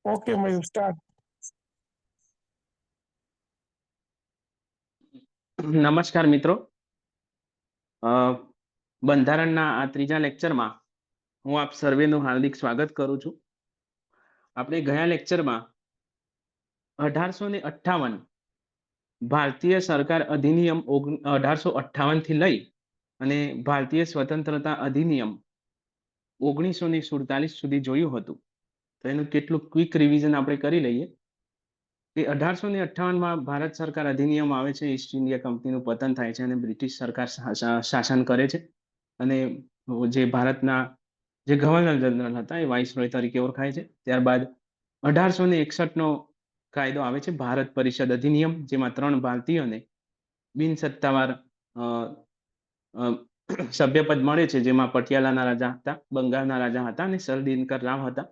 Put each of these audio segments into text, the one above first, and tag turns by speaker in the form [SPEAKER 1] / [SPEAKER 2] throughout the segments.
[SPEAKER 1] Okay મયુર start.
[SPEAKER 2] નમસ્કાર મિત્રો. બંધારણના આ ત્રીજા લેક્ચરમાં હું આપ સર્વેનું હાર્દિક સ્વાગત કરું છું. આપણે ગયા લેક્ચરમાં 1858 ભારતીય સરકાર અધિનિયમ 1858 થી લઈ અને ભારતીય સ્વતંત્રતા અધિનિયમ 1947 સુધી જોયું હતું. તો એનું કેટલું ક્વિક રિવિઝન આપણે કરી લઈએ કે 1858માં ભારત સરકાર અધિનિયમ આવે છે. ઈસ્ટ ઇન્ડિયા કંપનીનું પતન થાય છે અને બ્રિટિશ સરકાર શાસન કરે છે. અને જે ભારતના જે ગવર્નર જનરલ હતા એ વાઇસરોય તરીકે ઓળખાય છે. ત્યારબાદ 1861નો કાયદો આવે છે ભારત પરિષદ અધિનિયમ, જેમાં 3 ભારતીયોને બિનસત્તાવાર સભ્યપદ મળે છે, જેમાં પટિયાલાના રાજા હતા, બંગાળના રાજા હતા અને સર દિનકર રાવ હતા.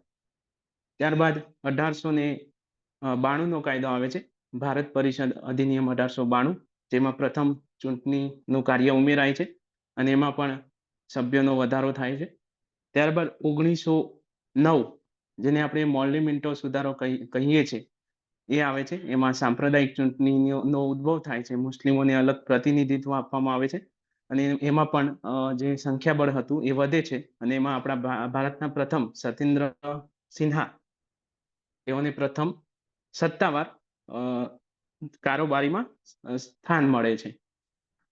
[SPEAKER 2] ત્યારબાદ 1892નો કાયદો આવે છે ભારત પરિષદ અધિનિયમ 1892, જેમાં પ્રથમ ચૂંટણીનું કાર્ય ઉમેરાય છે અને એમાં પણ સભ્યોનો વધારો થાય છે. ત્યારબાદ 1909, જેને આપણે મોર્લી મિન્ટો સુધારો કહીએ છીએ, એ આવે છે. એમાં સાંપ્રદાયિક ચૂંટણીનો ઉદ્ભવ થાય છે, મુસ્લિમોને અલગ પ્રતિનિધિત્વ આપવામાં આવે છે અને એમાં પણ જે સંખ્યાબળ હતું એ વધે છે. અને એમાં આપણા ભારતના પ્રથમ સત્યેન્દ્ર સિન્હા, તેઓને પ્રથમ સત્તાવાર કારોબારીમાં સ્થાન મળે છે.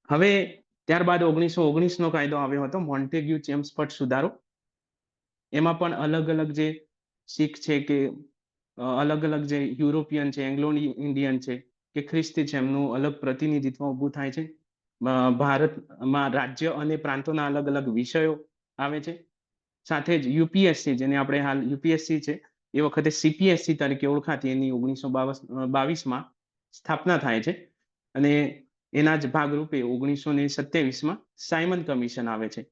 [SPEAKER 2] હવે ત્યારબાદ 1919નો કાયદો આવ્યો હતો મોન્ટેગ્યુ ચેમ્સફર્ડ સુધારો. એમાં પણ અલગ અલગ જે શીખ છે કે અલગ અલગ જે યુરોપિયન છે, એંગ્લો ઇન્ડિયન છે કે ખ્રિસ્તી છે, એમનું અલગ પ્રતિનિધિત્વ ઊભું થાય છે. ભારતમાં રાજ્ય અને પ્રાંતોના અલગ અલગ વિષયો આવે છે. સાથે જ યુપીએસસી, જેને આપણે હાલ યુપીએસસી છે, એ વખતે સીપીએસસી તરીકે ઓળખાતી, એની 1922માં સ્થાપના થાય છે. અને એના જ ભાગરૂપે 1927માં સાયમન કમિશન આવે છે.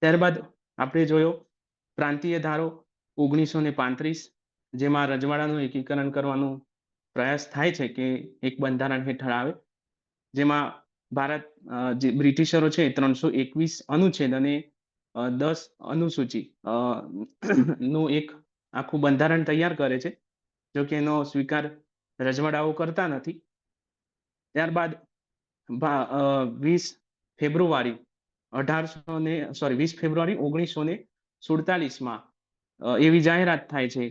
[SPEAKER 2] ત્યારબાદ આપણે જોયો પ્રાંતીય ધારો 1935, જેમાં રજવાડાનું એકીકરણ કરવાનો પ્રયાસ થાય છે કે એક બંધારણ હેઠળ આવે, જેમાં ભારત જે બ્રિટિશરો છે 321 અનુચ્છેદ અને 10 અનુસૂચિ નું એક આખું બંધારણ તૈયાર કરે છે, જો કે એનો સ્વીકાર રજવાડાઓ કરતા નથી. ત્યારબાદ 20 ફેબ્રુઆરી 1947માં એવી જાહેરાત થાય છે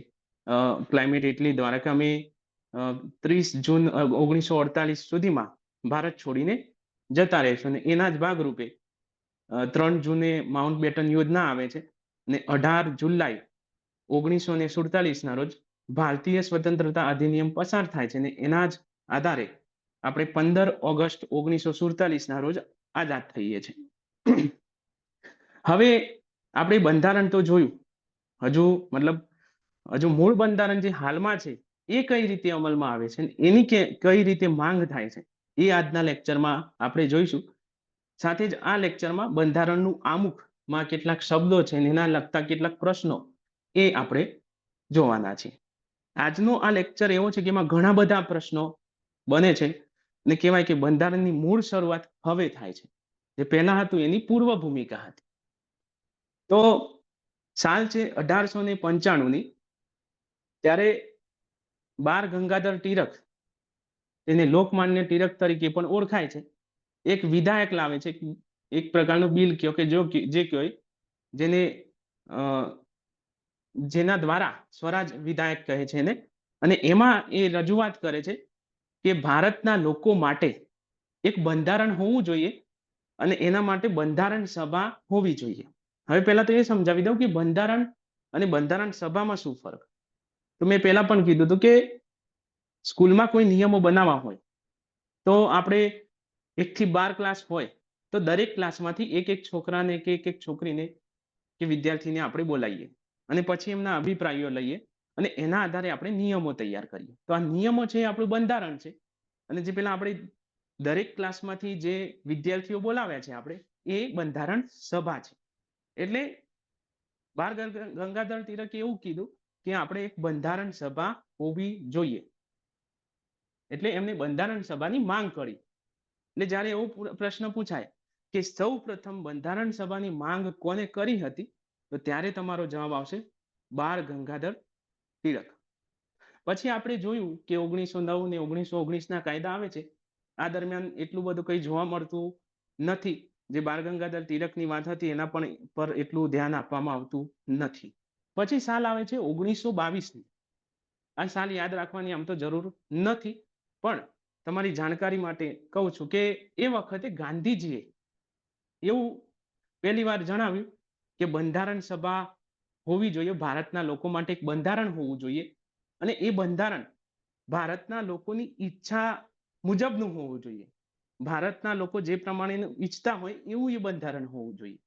[SPEAKER 2] ક્લાઇમેટ ઇટલી દ્વારા કે અમે 30 જૂન 1948 સુધીમાં ભારત છોડીને જતા રહીશું. અને એના જ ભાગરૂપે 3 જૂને માઉન્ટ બેટન યોજના આવે છે અને 18 જુલાઈ 1947ના રોજ ભારતીય સ્વતંત્રતા અધિનિયમ પસાર થાય છે. અને એના જ આધારે આપણે 15 ઓગસ્ટ 1947ના રોજ આઝાદ થઈએ છીએ. હવે આપણે બંધારણ તો જોયું, હજુ મૂળ બંધારણ જે હાલમાં છે એ કઈ રીતે અમલમાં આવે છે, એની કઈ રીતે માંગ થાય છે, એ આજના લેક્ચરમાં આપણે જોઈશું. સાથે જ આ લેક્ચરમાં બંધારણનું આમુખમાં કેટલાક શબ્દો છે અને એના લગતા કેટલાક પ્રશ્નો એ આપણે જોવાના છે. આજનો આ લેક્ચર એવો છે કે એમાં ઘણા બધા પ્રશ્નો બને છે અને કહેવાય કે બંધારણની મૂળ શરૂઆત હવે થાય છે. જે પહેલા હતું એની પૂર્વ ભૂમિકા હતી. તો સાલ છે 1895ની. ત્યારે બાળ ગંગાધર ટિળક, તેને લોકમાન્ય ટિળક તરીકે પણ ઓળખાય છે, એક વિધાયક લાવે છે, એક પ્રકારનું બિલ કયો કે જે કહેવાય, જેને જેના દ્વારા સ્વરાજ વિધાયક કહે છે એને. અને એમાં એ રજૂઆત કરે છે કે ભારતના લોકો માટે એક બંધારણ હોવું જોઈએ અને એના માટે બંધારણ સભા હોવી જોઈએ. હવે પહેલા તો એ સમજાવી દઉં કે બંધારણ અને બંધારણ સભામાં શું ફરક. તો મેં પહેલા પણ કીધું હતું કે સ્કૂલમાં કોઈ નિયમો બનાવવા હોય તો આપણે 1 થી 12 ક્લાસ હોય તો દરેક ક્લાસમાંથી એક છોકરાને કે એક છોકરીને કે વિદ્યાર્થીને આપણે બોલાવીએ અને પછી એમના અભિપ્રાયો લઈએ અને એના આધારે આપણે નિયમો તૈયાર કરીએ. તો આ નિયમો છે એ આપણું બંધારણ છે. અને જે પેલા આપણે દરેક ક્લાસમાંથી જે વિદ્યાર્થીઓ બોલાવ્યા છે આપણે, એ બંધારણ સભા છે. એટલે બાળ ગંગાધર ટિળકે એવું કીધું કે આપણે એક બંધારણ સભા હોવી જોઈએ. એટલે એમને બંધારણ સભાની માંગ કરી. એટલે જ્યારે એવો પ્રશ્ન પૂછાય કે સૌ પ્રથમ બંધારણ સભાની માંગ કોને કરી હતી, તો ત્યારે તમારો જવાબ આવશે બાળ ગંગાધર ટિળક. પછી આપણે જોયું કે 1909 ને 1919 કાયદા આવે છે. આ દરમિયાન એટલું બધું કંઈ જોવા મળતું નથી. જે બાળ ગંગાધર તિલકની વાત હતી એના પણ પર એટલું ધ્યાન આપવામાં આવતું નથી. પછી સાલ આવે છે 1922ની. આ સાલ યાદ રાખવાની આમ તો જરૂર નથી, પણ તમારી જાણકારી માટે કહું છું કે એ વખતે ગાંધીજીએ એવું પહેલી વાર જણાવ્યું કે બંધારણ સભા હોવી જોઈએ, ભારતના લોકો માટે એક બંધારણ હોવું જોઈએ, અને એ બંધારણ ભારતના લોકોની ઈચ્છા મુજબનું હોવું જોઈએ. ભારતના લોકો જે પ્રમાણેનું ઈચ્છતા હોય એવું એ બંધારણ હોવું જોઈએ.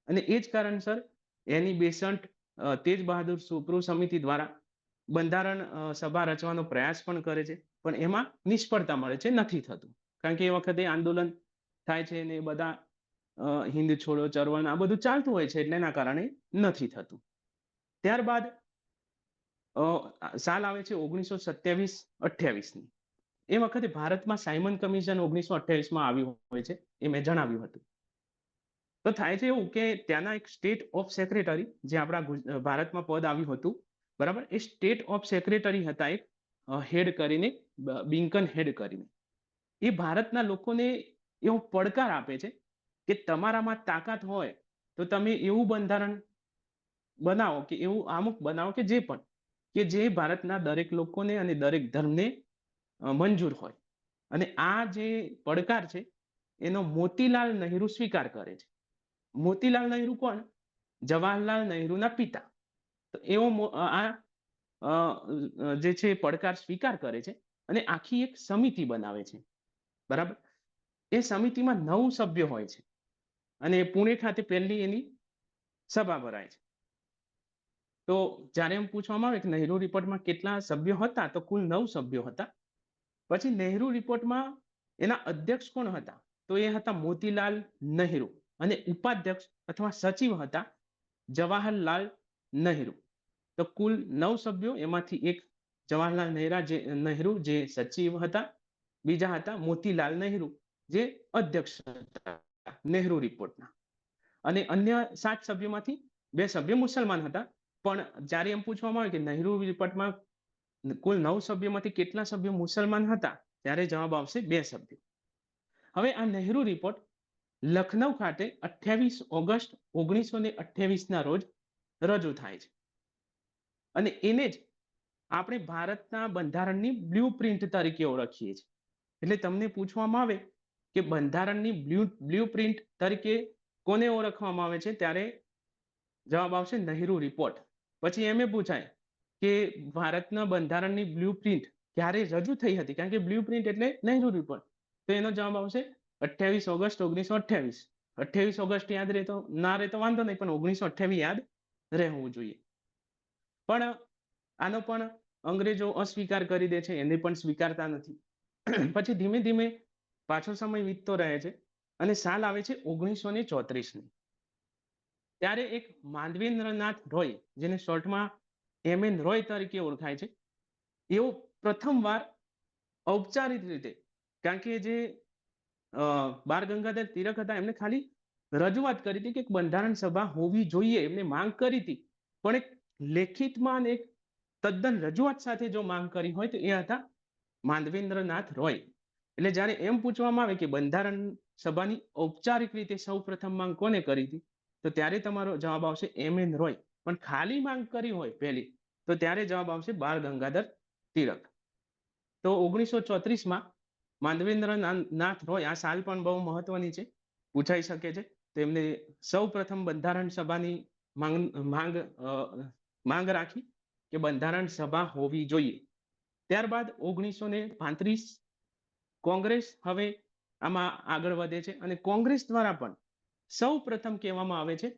[SPEAKER 2] અને એ જ કારણસર એની બેસન્ટ તેજ બહાદુર સુપ્રુ સમિતિ દ્વારા બંધારણ સભા રચવાનો પ્રયાસ પણ કરે છે, પણ એમાં નિષ્ફળતા મળે છે, નથી થતું. કારણ કે એ વખતે આંદોલન થાય છે ને એ બધા હિન્દ છોડો ચળવળ આ બધું ચાલતું હોય છે, એટલે એના કારણે નથી થતું. ત્યારબાદ સાલ આવે છે 1927-28ની. એ વખતે ભારતમાં સાયમન કમિશન 1928માં આવ્યું હોય છે, એ મેં જણાવ્યું હતું. તો થાય છે એવું કે ત્યાંના એક સ્ટેટ ઓફ સેક્રેટરી, જે આપણા ભારતમાં પદ આવ્યું હતું, બરાબર, એ સ્ટેટ ઓફ સેક્રેટરી હતા એક હેડ કરીને, બિંકન હેડ કરીને. એ ભારતના લોકોને એવો પડકાર આપે છે કે તમારામાં તાકાત હોય તો તમે એવું બંધારણ બનાવો, કે એવું આમુખ બનાવો કે જે ભારતના દરેક લોકોને અને દરેક ધર્મને મંજૂર હોય. અને આ જે પડકાર છે એનો મોતીલાલ નહેરુ સ્વીકાર કરે છે. મોતીલાલ નહેરુ કોણ? જવાહરલાલ નહેરુના પિતા. તો એવો જે છે પડકાર સ્વીકાર કરે છે અને આખી એક સમિતિ બનાવે છે, બરાબર. એ સમિતિમાં 9 સભ્યો હોય છે અને પુણે ખાતે પહેલી એની સભા ભરાય છે. તો જ્યારે એમ પૂછવામાં આવે કે નહેરુ રિપોર્ટમાં કેટલા સભ્યો હતા, તો કુલ 9 સભ્યો હતા. પછી નહેરુ રિપોર્ટમાં એના અધ્યક્ષ કોણ હતા? તો એ હતા મોતીલાલ નહેરુ, અને ઉપાધ્યક્ષ અથવા સચિવ હતા જવાહરલાલ નહેરુ. તો કુલ 9 સભ્યો, એમાંથી એક જવાહરલાલ નહેરુ જે સચિવ હતા, બીજા હતા મોતીલાલ નહેરુ જે અધ્યક્ષ હતા નહેરુ રિપોર્ટના, અને અન્ય 7 સભ્યોમાંથી 2 સભ્યો મુસલમાન હતા. પણ જ્યારે એમ પૂછવામાં આવે કે નહેરુ રિપોર્ટમાં કુલ 9 સભ્યોમાંથી કેટલા સભ્યો મુસલમાન હતા, ત્યારે જવાબ આવશે 2 સભ્યો. હવે આ નહેરુ રિપોર્ટ લખનઉ ખાતે 28 ઓગસ્ટ 1928ના રોજ રજૂ થાય છે, અને એને જ આપણે ભારતના બંધારણની બ્લુ પ્રિન્ટ તરીકે ઓળખીએ છીએ. એટલે તમને પૂછવામાં આવે કે બંધારણની બ્લુ પ્રિન્ટ તરીકે કોને ઓળખવામાં આવે છે, ત્યારે જવાબ આવશે નહેરુ રિપોર્ટ. પછી એમ પૂછાય કે ભારતના બંધારણની બ્લુ પ્રિન્ટ ક્યારે રજૂ થઈ હતી, કારણ કે બ્લુ પ્રિન્ટ એટલે નહેરુ રિપોર્ટ. તો એનો જવાબ આવશે 28 ઓગસ્ટ 1928. 28 ઓગસ્ટ યાદ રહેતો ના રહેતો વાંધો નહીં, પણ 1928 યાદ રહેવું જોઈએ. પણ આનો પણ અંગ્રેજો અસ્વીકાર કરી દે છે, એને પણ સ્વીકારતા નથી. પછી ધીમે ધીમે પાછો સમય વીતતો રહે છે અને સાલ આવે છે 1934ની. ત્યારે એક માધવેન્દ્રનાથ રોય, જેને શોર્ટમાં MN રોય તરીકે ઓળખાય છે, એવો પ્રથમવાર ઔપચારિક રીતે, કારણ કે જે બાળ ગંગાધર તિલક હતા એમને ખાલી રજૂઆત કરી હતી કે બંધારણ સભા હોવી જોઈએ, એમને માંગ કરી હતી, પણ એક લેખિતમાં અને એક તદ્દન રજૂઆત સાથે જો માંગ કરી હોય તો એ હતા માધવેન્દ્રનાથ રોય. એટલે જ્યારે એમ પૂછવામાં આવે કે બંધારણ સભાની ઔપચારિક રીતે સૌ પ્રથમ માંગ કોને કરી હતી, તો ત્યારે તમારો જવાબ આવશે MN રોય. પણ ખાલી માંગ કરી હોય પહેલી, તો ત્યારે જવાબ આવશે બાળ ગંગાધર તિલક. તો 1934માં માધવેન્દ્રનાથ રોય, આ સાલ પણ બહુ મહત્વની છે, પૂછાઈ શકે છે. તેમને સૌ પ્રથમ બંધારણ સભાની માંગ રાખી કે બંધારણ સભા હોવી જોઈએ. ત્યારબાદ 1935 કોંગ્રેસ હવે આમાં આગળ વધે છે, અને કોંગ્રેસ દ્વારા પણ સૌ પ્રથમ કહેવામાં આવે છે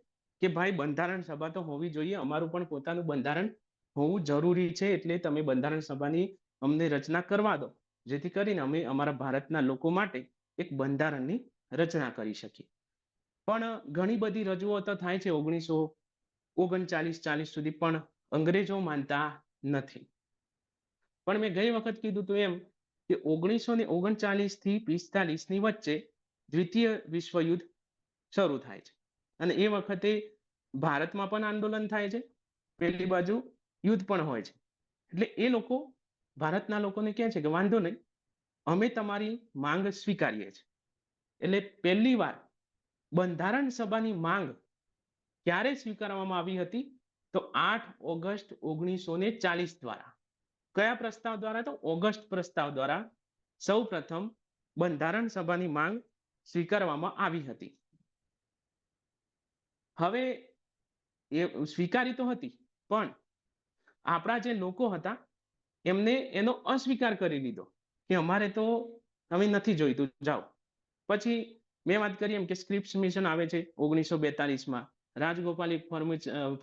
[SPEAKER 2] કે ભાઈ બંધારણ સભા તો હોવી જોઈએ, અમારું પણ પોતાનું બંધારણ હોવું જરૂરી છે, એટલે તમે બંધારણ સભાની અમને રચના કરવા દો, જેથી કરીને અમે અમારા ભારતના લોકો માટે એક બંધારણની રચના કરી શકીએ. પણ ઘણી બધી રજૂઆતો થાય છે 1939-40 સુધી, પણ અંગ્રેજો માનતા નથી. પણ મેં ગઈ વખત કીધું હતું એમ કે 1939થી 45ની વચ્ચે દ્વિતીય વિશ્વયુદ્ધ શરૂ થાય છે, અને એ વખતે ભારતમાં પણ આંદોલન થાય છે, પેલી બાજુ યુદ્ધ પણ હોય છે. એટલે એ લોકો ભારતના લોકોને કહે છે કે વાંધો નહીં, અમે તમારી માંગ સ્વીકારીએ છીએ. એટલે પહેલી વાર બંધારણ સભાની માંગ ક્યારે સ્વીકારવામાં આવી હતી? તો 8 ઓગસ્ટ 1940 દ્વારા. કયા પ્રસ્તાવ દ્વારા? તો ઓગસ્ટ પ્રસ્તાવ દ્વારા સૌ પ્રથમ બંધારણ સભાની માંગ સ્વીકારવામાં આવી હતી. હવે એ સ્વીકારી તો હતી, પણ આપણા જે લોકો હતા એમને એનો અસ્વીકાર કરી લીધો કે અમારે તો હવે નથી જોઈતું, જાઓ. પછી મેં વાત કરી એમ કે સ્ક્રિપ્સ મિશન આવે છે 1942માં, રાજગોપાલ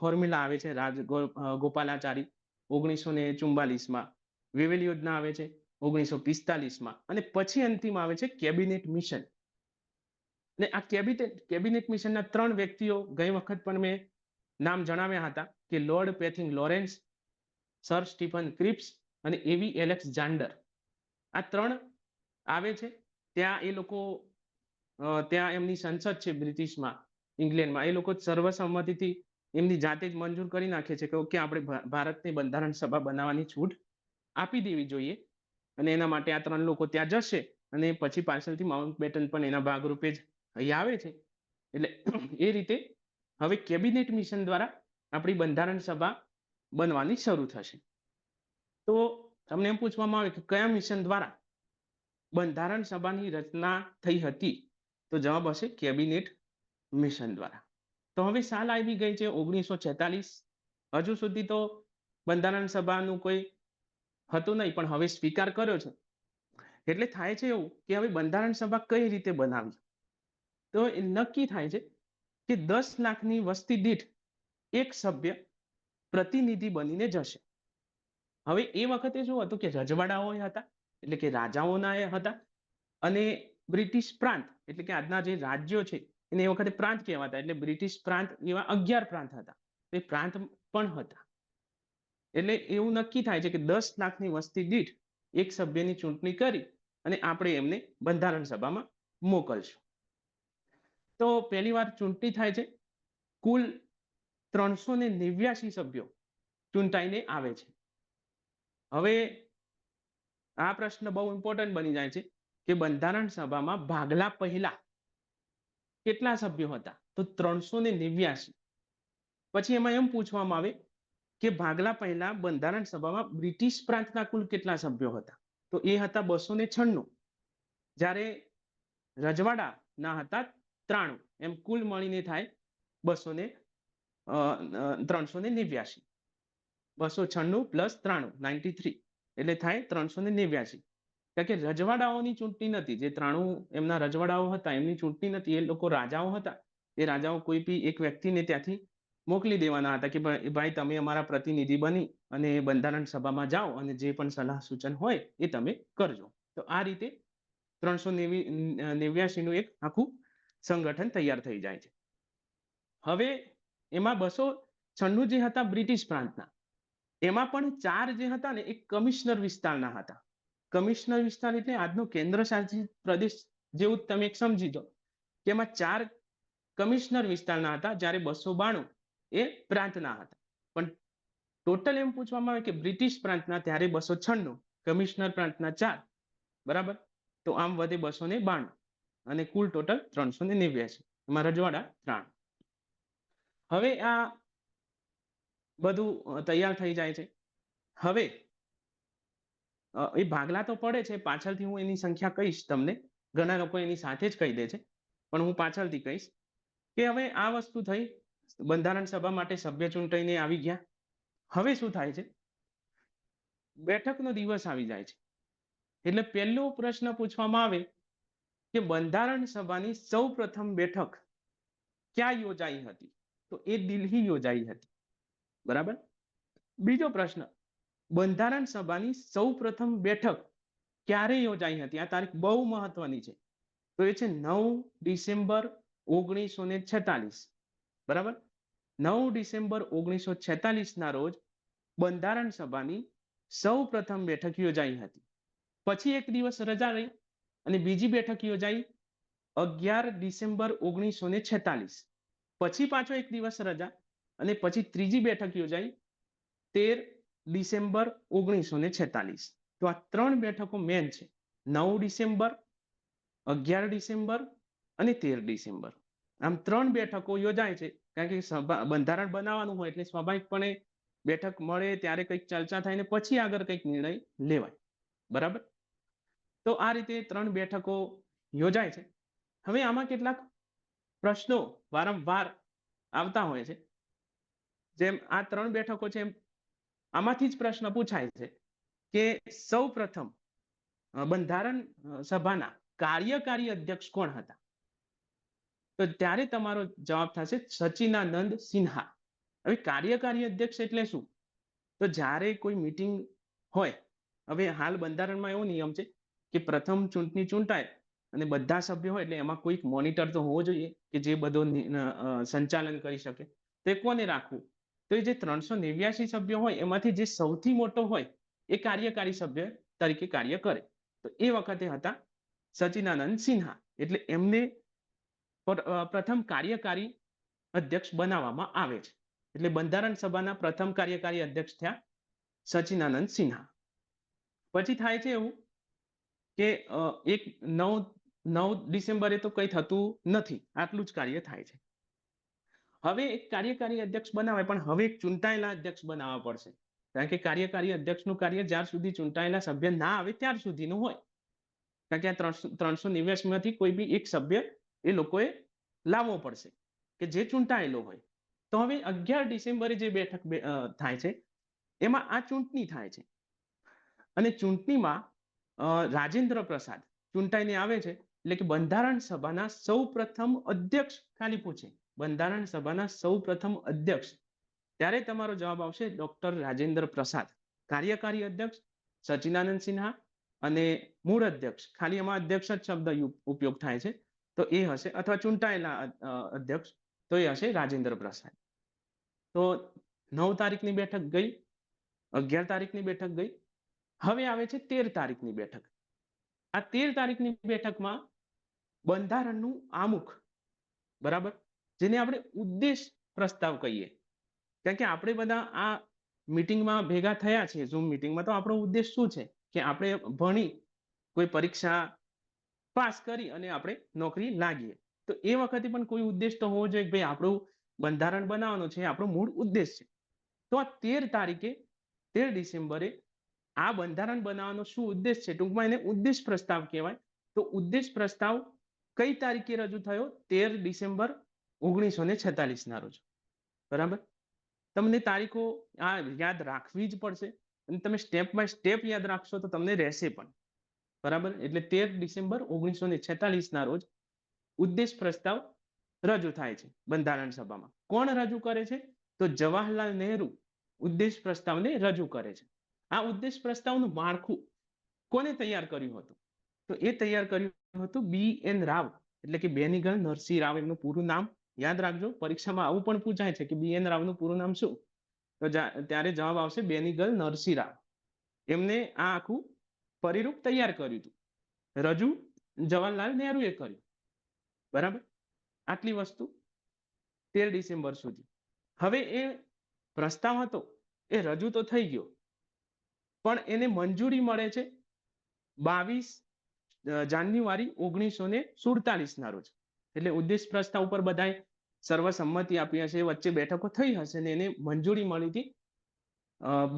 [SPEAKER 2] ફોર્મ્યુલા આવે છે, ગોપાલાચારી 1944માં, વેવેલ યોજના આવે છે 1945માં, અને પછી અંતિમ આવે છે કેબિનેટ મિશન. ને આ કેબિનેટ મિશનના 3 વ્યક્તિઓ ગઈ વખત પણ મેં નામ જણાવ્યા હતા કે lord Pethick Lawrence, sir Stephen Cripps અને એવી એલેક્સ જાન્ડર. આ 3 આવે છે. ત્યાં એ લોકો ત્યાં એમની સંસદ છે બ્રિટિશમાં, ઇંગ્લેન્ડમાં, એ લોકો સર્વસંમતિથી એમની જાતે જ મંજૂર કરી નાખે છે કે ઓકે આપણે ભારતની બંધારણ સભા બનાવવાની છૂટ આપી દેવી જોઈએ. અને એના માટે આ 3 લોકો ત્યાં જશે અને પછી પાછળથી માઉન્ટ બેટન પણ એના ભાગરૂપે જ અહીં આવે છે. એટલે એ રીતે હવે કેબિનેટ મિશન દ્વારા આપણી બંધારણ સભા બનવાની શરૂ થશે. તો તમને એમ પૂછવામાં આવે કે કયા મિશન દ્વારા બંધારણ સભાની રચના થઈ હતી? તો જવાબ હશે કેબિનેટ મિશન દ્વારા. તો હવે સાલ આવી ગઈ છે 1946. હજુ સુધી તો બંધારણ સભાનું કોઈ હતું નહીં, પણ હવે સ્વીકાર કર્યો છે. એટલે થાય છે એવું કે હવે બંધારણ સભા કઈ રીતે બનાવી? તો એ નક્કી થાય છે કે 10 લાખની વસ્તી દીઠ એક સભ્ય પ્રતિનિધિ બનીને જશે. હવે એ વખતે શું હતું કે રજવાડાઓ હતા, એટલે કે રાજાઓના એ હતા, અને બ્રિટિશ પ્રાંત એટલે કે આજના જે રાજ્યો છે એને એ વખતે પ્રાંત કહેવાતા, એટલે બ્રિટિશ પ્રાંત એવા 11 પ્રાંત હતા, એ પ્રાંત પણ હતા. એટલે એવું નક્કી થાય છે કે 10 લાખની વસ્તી દીઠ એક સભ્યની ચૂંટણી કરી અને આપણે એમને બંધારણ સભામાં મોકલશું. તો પહેલી વાર ચૂંટણી થાય છે. કુલ 389 સભ્યો ચૂંટાઈને આવે છે. હવે આ પ્રશ્ન બહુ ઇમ્પોર્ટન્ટ બની જાય છે કે બંધારણ સભામાં ભાગલા પહેલા કેટલા સભ્યો હતા? તો 389. પછી એમાં એમ પૂછવામાં આવે કે ભાગલા પહેલા બંધારણ સભામાં બ્રિટિશ પ્રાંતના કુલ કેટલા સભ્યો હતા? તો એ હતા 296. જ્યારે રજવાડાના હતા 93. એમ કુલ મળીને થાય 389. 296 પ્લસ 93 93, એટલે થાય 389. કારણ કે રજવાડાઓની ચૂંટણી નથી, જે 93 એમના રજવાડાઓ હતા એમની ચૂંટણી નથી, એ લોકો રાજાઓ હતા. એ રાજાઓ કોઈ બી એક વ્યક્તિને ત્યાંથી મોકલી દેવાના હતા કે ભાઈ તમે અમારા પ્રતિનિધિ બની અને બંધારણ સભામાં જાઓ અને જે પણ સલાહ સૂચન હોય એ તમે કરજો. તો આ રીતે 389 નું એક આખું સંગઠન તૈયાર થઈ જાય છે. હવે એમાં 296 જે હતા બ્રિટિશ પ્રાંતના, એમાં પણ 4 જે હતા ને એ કમિશનર વિસ્તારના હતા. કમિશનર વિસ્તાર એટલે આજનો કેન્દ્ર શાસિત પ્રદેશ જેવું તમે એક સમજી દો કે એમાં 4 કમિશનર વિસ્તારના હતા, જ્યારે 292 એ પ્રાંતના હતા. પણ ટોટલ એમ પૂછવામાં આવે કે બ્રિટિશ પ્રાંતના ત્યારે 296, કમિશનર પ્રાંતના 4, બરાબર. તો આમ વધે 292 અને કુલ ટોટલ 389. એમાં રજવાડા 3. હવે આ બધું તૈયાર થઈ જાય છે. હવે એ ભાગલા તો પડે છે, પાછળથી હું એની સંખ્યા કહીશ તમને. ઘણા લોકો એની સાથે જ કહી દે છે, પણ હું પાછળથી કહીશ કે હવે આ વસ્તુ થઈ. બંધારણ સભા માટે સભ્ય ચૂંટાઈને આવી ગયા. હવે શું થાય છે? બેઠકનો દિવસ આવી જાય છે. એટલે પહેલો પ્રશ્ન પૂછવામાં આવે કે બંધારણ સભાની સૌ પ્રથમ બેઠક ક્યાં યોજાઈ હતી? તો એ દિલ્હી યોજાઈ હતી, બરાબર. બીજો પ્રશ્ન, બંધારણ સભાની સૌ પ્રથમ બેઠક ક્યારે યોજાઈ હતી? આ તારીખ બહુ મહત્વની છે. તો એ છે 9 ડિસેમ્બર 1946, બરાબર. 9 ડિસેમ્બર 1946 ના રોજ બંધારણ સભાની સૌ પ્રથમ બેઠક યોજાઈ હતી. પછી એક દિવસ રજા રહી અને બીજી બેઠક યોજાઈ 11 ડિસેમ્બર 1946. પછી પાછો એક દિવસ રજા અને પછી ત્રીજી બેઠક યોજાઈ 13 ડિસેમ્બર 1946. તો આ 3 બેઠકો મેન છે. 9 ડિસેમ્બર, 11 ડિસેમ્બર અને 13 ડિસેમ્બર. આમ 3 બેઠકો યોજાય છે, કારણ કે બંધારણ બનાવવાનું હોય એટલે સ્વાભાવિકપણે બેઠક મળે ત્યારે કંઈક ચર્ચા થાય ને પછી આગળ કંઈક નિર્ણય લેવાય. બરાબર? તો આ રીતે 3 બેઠકો યોજાય છે. હવે આમાં કેટલાક પ્રશ્નો વારંવાર આવતા હોય છે. જેમ આ 3 બેઠકો છે, આમાંથી જ પ્રશ્ન પૂછાય છે કે સૌ પ્રથમ બંધારણ સભાના કાર્યકારી અધ્યક્ષ કોણ હતા? તો ત્યારે તમારો જવાબ થશે સચિદાનંદ સિન્હા. હવે કાર્યકારી અધ્યક્ષ એટલે શું? તો જ્યારે કોઈ મીટિંગ હોય, હવે હાલ બંધારણમાં એવો નિયમ છે કે પ્રથમ ચૂંટણી ચૂંટાય અને બધા સભ્યો હોય એટલે એમાં કોઈક મોનિટર તો હોવો જોઈએ કે જે બધો સંચાલન કરી શકે. તે કોને રાખવું? તો એ જે 389 સભ્યો હોય એમાંથી જે સૌથી મોટો હોય એ કાર્યકારી સભ્ય તરીકે કાર્ય કરે. તો એ વખતે હતા સચિદાનંદ સિન્હા. એટલે એમને પ્રથમ કાર્યકારી અધ્યક્ષ બનાવવામાં આવે છે. એટલે બંધારણ સભાના પ્રથમ કાર્યકારી અધ્યક્ષ થયા સચિદાનંદ સિન્હા. પછી થાય છે એવું કે એક 9 ડિસેમ્બરે તો કંઈ થતું નથી, આટલું જ કાર્ય થાય છે. હવે એક કાર્યકારી અધ્યક્ષ બનાવાય, પણ હવે એક ચૂંટાયેલા અધ્યક્ષ બનાવવા પડશે. કારણ કે કાર્યકારી અધ્યક્ષનું કાર્ય જ્યાર સુધી ચૂંટાયેલા સભ્ય ના આવે ત્યાર સુધીનું હોય. કારણ કે આ 389 માંથી કોઈ બી એક સભ્ય એ લોકોએ લાવવો પડશે કે જે ચૂંટાયેલો હોય. તો હવે 11 ડિસેમ્બરે જે બેઠક થાય છે એમાં આ ચૂંટણી થાય છે. અને ચૂંટણીમાં રાજેન્દ્ર પ્રસાદ ચૂંટાઈને આવે છે. એટલે કે બંધારણ સભાના સૌ પ્રથમ અધ્યક્ષ ખાલી પૂછે, બંધારણ સભાના સૌ પ્રથમ અધ્યક્ષ, ત્યારે તમારો જવાબ આવશે ડોક્ટર રાજેન્દ્ર પ્રસાદ. કાર્યકારી અધ્યક્ષ સચિદાનંદ સિન્હા અને મૂળ અધ્યક્ષ, ખાલી એમાં અધ્યક્ષ જ શબ્દ ઉપયોગ થાય છે, તો એ હશે, અથવા ચૂંટાયેલા અધ્યક્ષ, તો એ હશે રાજેન્દ્ર પ્રસાદ. તો 9 તારીખની બેઠક ગઈ, 11 તારીખની બેઠક ગઈ. હવે આવે છે 13 તારીખની બેઠક. આ 13 તારીખની બેઠકમાં બંધારણનું આમુખ, બરાબર, જેને આપણે ઉદ્દેશ પ્રસ્તાવ કહીએ. કારણ કે આપણે બધા આ મીટિંગમાં ભેગા થયા છીએ, ઝૂમ મીટિંગમાં, તો આપણો ઉદ્દેશ શું છે કે આપણે ભણી કોઈ પરીક્ષા પાસ કરી અને આપણે નોકરી લાગીએ. તો એ વખતે પણ કોઈ ઉદ્દેશ તો હોવો જોઈએ કે ભાઈ આપણું બંધારણ બનાવવાનું છે, આપણો મૂળ ઉદ્દેશ છે. તો આ 13 તારીખે 13 ડિસેમ્બરે આ બંધારણ બનાવવાનો શું ઉદ્દેશ છે, ટૂંકમાં એને ઉદ્દેશ પ્રસ્તાવ કહેવાય. તો ઉદ્દેશ પ્રસ્તાવ કઈ તારીખે રજૂ થયો? 13 ડિસેમ્બર 1946 ના રોજ. બરાબર? તમને તારીખો આ યાદ રાખવી જ પડશે, અને તમે સ્ટેપ બાય સ્ટેપ યાદ રાખશો તો તમને રહેશે પણ. બરાબર? એટલે 13 ડિસેમ્બર 1946 ના રોજ ઉદ્દેશ પ્રસ્તાવ રજૂ થાય છે બંધારણ સભામાં. કોણ રજૂ કરે છે? તો જવાહરલાલ નહેરુ ઉદ્દેશ પ્રસ્તાવને રજૂ કરે છે. આ ઉદ્દેશ પ્રસ્તાવનું માળખું કોને તૈયાર કર્યું હતું? તો એ તૈયાર કર્યું હતું BN રાવ, એટલે કે બેનીગલ નરસિંહ રાવ એમનું પૂરું નામ યાદ રાખજો. પરીક્ષામાં આવું પણ પૂછાય છે કે BN રાવનું પૂરું નામ શું? તો ત્યારે જવાબ આવશે બેનીગલ નરસિંહ રાવ. એમને આ આખું પરિરૂપ તૈયાર કર્યું હતું. રજૂ જવાહરલાલ નહેરુએ કર્યું. બરાબર? આટલી વસ્તુ 13 ડિસેમ્બર સુધી. હવે એ પ્રસ્તાવ હતો એ રજૂ તો થઈ ગયો, પણ એને મંજૂરી મળે છે 22 જાન્યુઆરી 1947 ના રોજ. એટલે ઉદ્દેશ પ્રસ્તાવ ઉપર બધાએ સર્વસંમતિ આપી હશે, વચ્ચે બેઠકો થઈ હશે ને એને મંજૂરી મળી હતી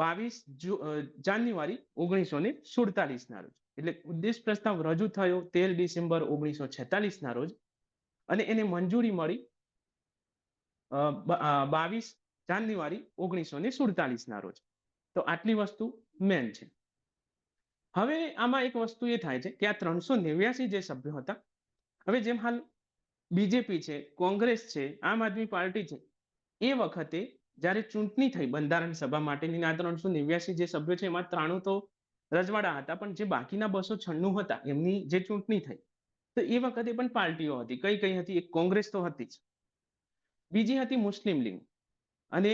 [SPEAKER 2] 22 જાન્યુઆરી 1947 ના રોજ. એટલે ઉદ્દેશ પ્રસ્તાવ રજૂ થયો 13 ડિસેમ્બર 1946 ના રોજ, અને એને મંજૂરી મળી 22 જાન્યુઆરી 1947 ના રોજ. તો આટલી વસ્તુ મેન છે. હવે આમાં એક વસ્તુ એ થાય છે કે આ 389 જે સભ્યો હતા, હવે જેમ હાલ બીજેપી છે, કોંગ્રેસ છે, આમ આદમી પાર્ટી છે, એ વખતે જ્યારે ચૂંટણી થઈ બંધારણ સભા માટેની, આ 389 જે સભ્યો છે એમાં 93 તો રજવાડા હતા, પણ જે બાકીના 296 હતા એમની જે ચૂંટણી થઈ, તો એ વખતે પણ પાર્ટીઓ હતી. કઈ કઈ હતી? એક કોંગ્રેસ તો હતી જ, બીજી હતી મુસ્લિમ લીગ, અને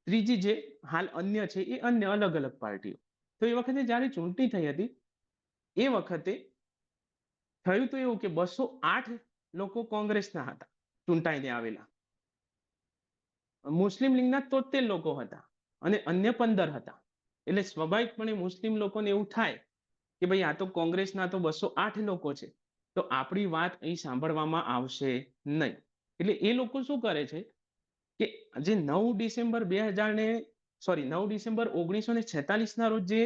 [SPEAKER 2] ત્રીજી જે હાલ અન્ય છે એ અન્ય અલગ અલગ પાર્ટીઓ. તો એ વખતે જ્યારે ચૂંટણી થઈ હતી એ વખતે થયું તો એવું કે 208 લોકો કોંગ્રેસના હતા ચૂંટાઈને આવેલા, મુસ્લિમ લીગના 73 લોકો હતા, અને અન્ય 15 હતા. એટલે સ્વાભાવિકપણે મુસ્લિમ લોકોને એવું થાય કે ભાઈ આ તો કોંગ્રેસના તો 208 લોકો છે, તો આપણી વાત અહીં સાંભળવામાં આવશે નહીં. એટલે એ લોકો શું કરે છે કે જે 9 ડિસેમ્બર 1946 ના રોજ જે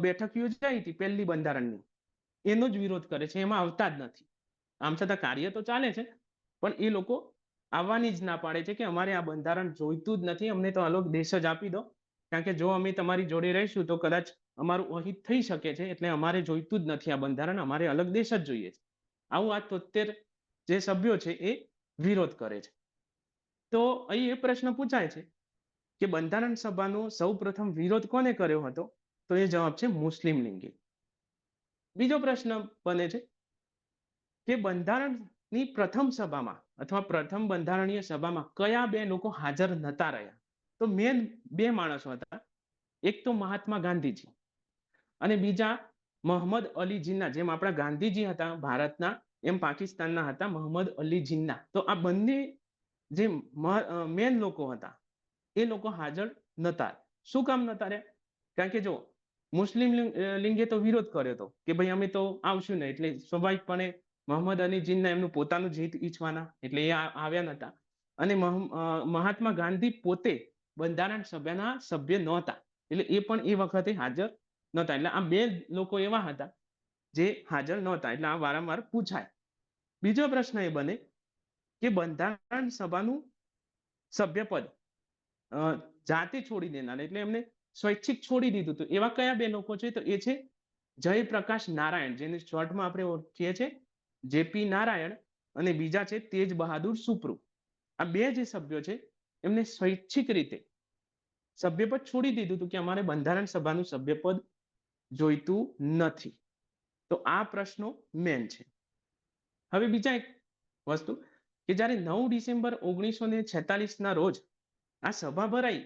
[SPEAKER 2] બેઠક યોજાઈ હતી પહેલી બંધારણની, એનો જ વિરોધ કરે છે, એમાં આવતા જ નથી. આમ છતાં કાર્ય તો ચાલે છે, પણ એ લોકો આવવાની જ ના પાડે છે કે અમારે આ બંધારણ જોઈતું જ નથી, અમને તો અલગ દેશ જ આપી દો, કારણ કે જો અમે તમારી જોડે રહીશું તો કદાચ અમારું અહિત થઈ શકે છે, એટલે અમારે જોઈતું જ નથી આ બંધારણ, અમારે અલગ દેશ જ જોઈએ છે. આવું આ 73 જે સભ્યો છે એ વિરોધ કરે છે. તો અહીં એ પ્રશ્ન પૂછાય છે કે બંધારણ સભાનો સૌ પ્રથમ વિરોધ કોને કર્યો હતો? તો એ જવાબ છે મુસ્લિમ લીગે. બીજો પ્રશ્ન બને છે કે બંધારણની પ્રથમ સભામાં અથવા પ્રથમ બંધારણીય સભામાં કયા બે લોકો હાજર નતા રહ્યા? તો મેન બે માણસો હતા. એક તો મહાત્મા ગાંધીજી અને બીજા મોહમ્મદ અલી જીન્ના. જેમ આપણા ગાંધીજી હતા ભારતના, એમ પાકિસ્તાનના હતા મોહમ્મદ અલી જીન્ના. તો આ બંને જે મેન લોકો હતા એ લોકો હાજર નતા. શું કામ નતા રહ્યા? કારણ કે જો મુસ્લિમ લીગે તો વિરોધ કર્યો હતો કે ભાઈ અમે તો આવશું નહીં, એટલે સ્વાભાવિકપણે મોહમ્મદ અલી જીન્ના એમનું પોતાનું જ હિત ઈચ્છવાના, એટલે એ આવ્યા નતા. અને મહાત્મા ગાંધી પોતે બંધારણ સભાના સભ્ય નહોતા, એટલે એ પણ એ વખતે હાજર નહોતા. એટલે આ બે લોકો એવા હતા જે હાજર નહોતા, એટલે આ વારંવાર પૂછાય. બીજો પ્રશ્ન એ બને કે બંધારણ સભાનું સભ્યપદ જાતે છોડી દેનાર, એટલે એમને સ્વૈચ્છિક છોડી દીધું હતું. એવા કયા બે લોકો છે? તો એ છે જયપ્રકાશ નારાયણ, જેને શોર્ટમાં આપણે ઓળખીએ છીએ જેપી નારાયણ, અને બીજા છે તેજ બહાદુર સુપ્રુ. આ બે જે સભ્યો છે એમને સ્વૈચ્છિક રીતે સભ્યપદ છોડી દીધું હતું કે અમારે બંધારણ સભાનું સભ્યપદ જોઈતું નથી. તો આ પ્રશ્નો મેન છે. હવે બીજા એક વસ્તુ કે જ્યારે 9 ડિસેમ્બર 1946 ના રોજ આ સભા ભરાઈ,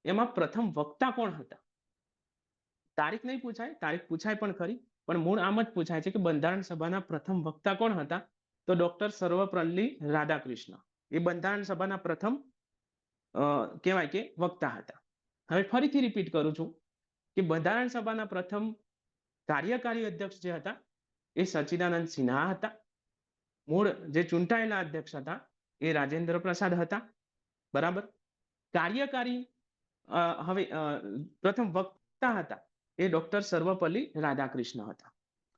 [SPEAKER 2] એમાં પ્રથમ વક્તા કોણ હતા? તારીખ નહીં પૂછાય, તારીખ પૂછાય પણ ખરી, પણ મૂળ આમ જ પૂછાય છે કે બંધારણ સભાના પ્રથમ વક્તા કોણ હતા? તો ડોક્ટર સર્વપલ્લી રાધાકૃષ્ણ એ બંધારણ સભાના પ્રથમ કહેવાય કે વક્તા હતા. હવે ફરીથી રિપીટ કરું છું કે બંધારણ સભાના પ્રથમ કાર્યકારી અધ્યક્ષ જે હતા એ સચ્ચિદાનંદ સિન્હા હતા. મૂળ જે ચૂંટાયેલા અધ્યક્ષ હતા એ રાજેન્દ્ર પ્રસાદ હતા. બરાબર. કાર્યકારી હવે પ્રથમ વક્તા હતા એ ડોક્ટર સર્વપલ્લી રાધાકૃષ્ણ હતા.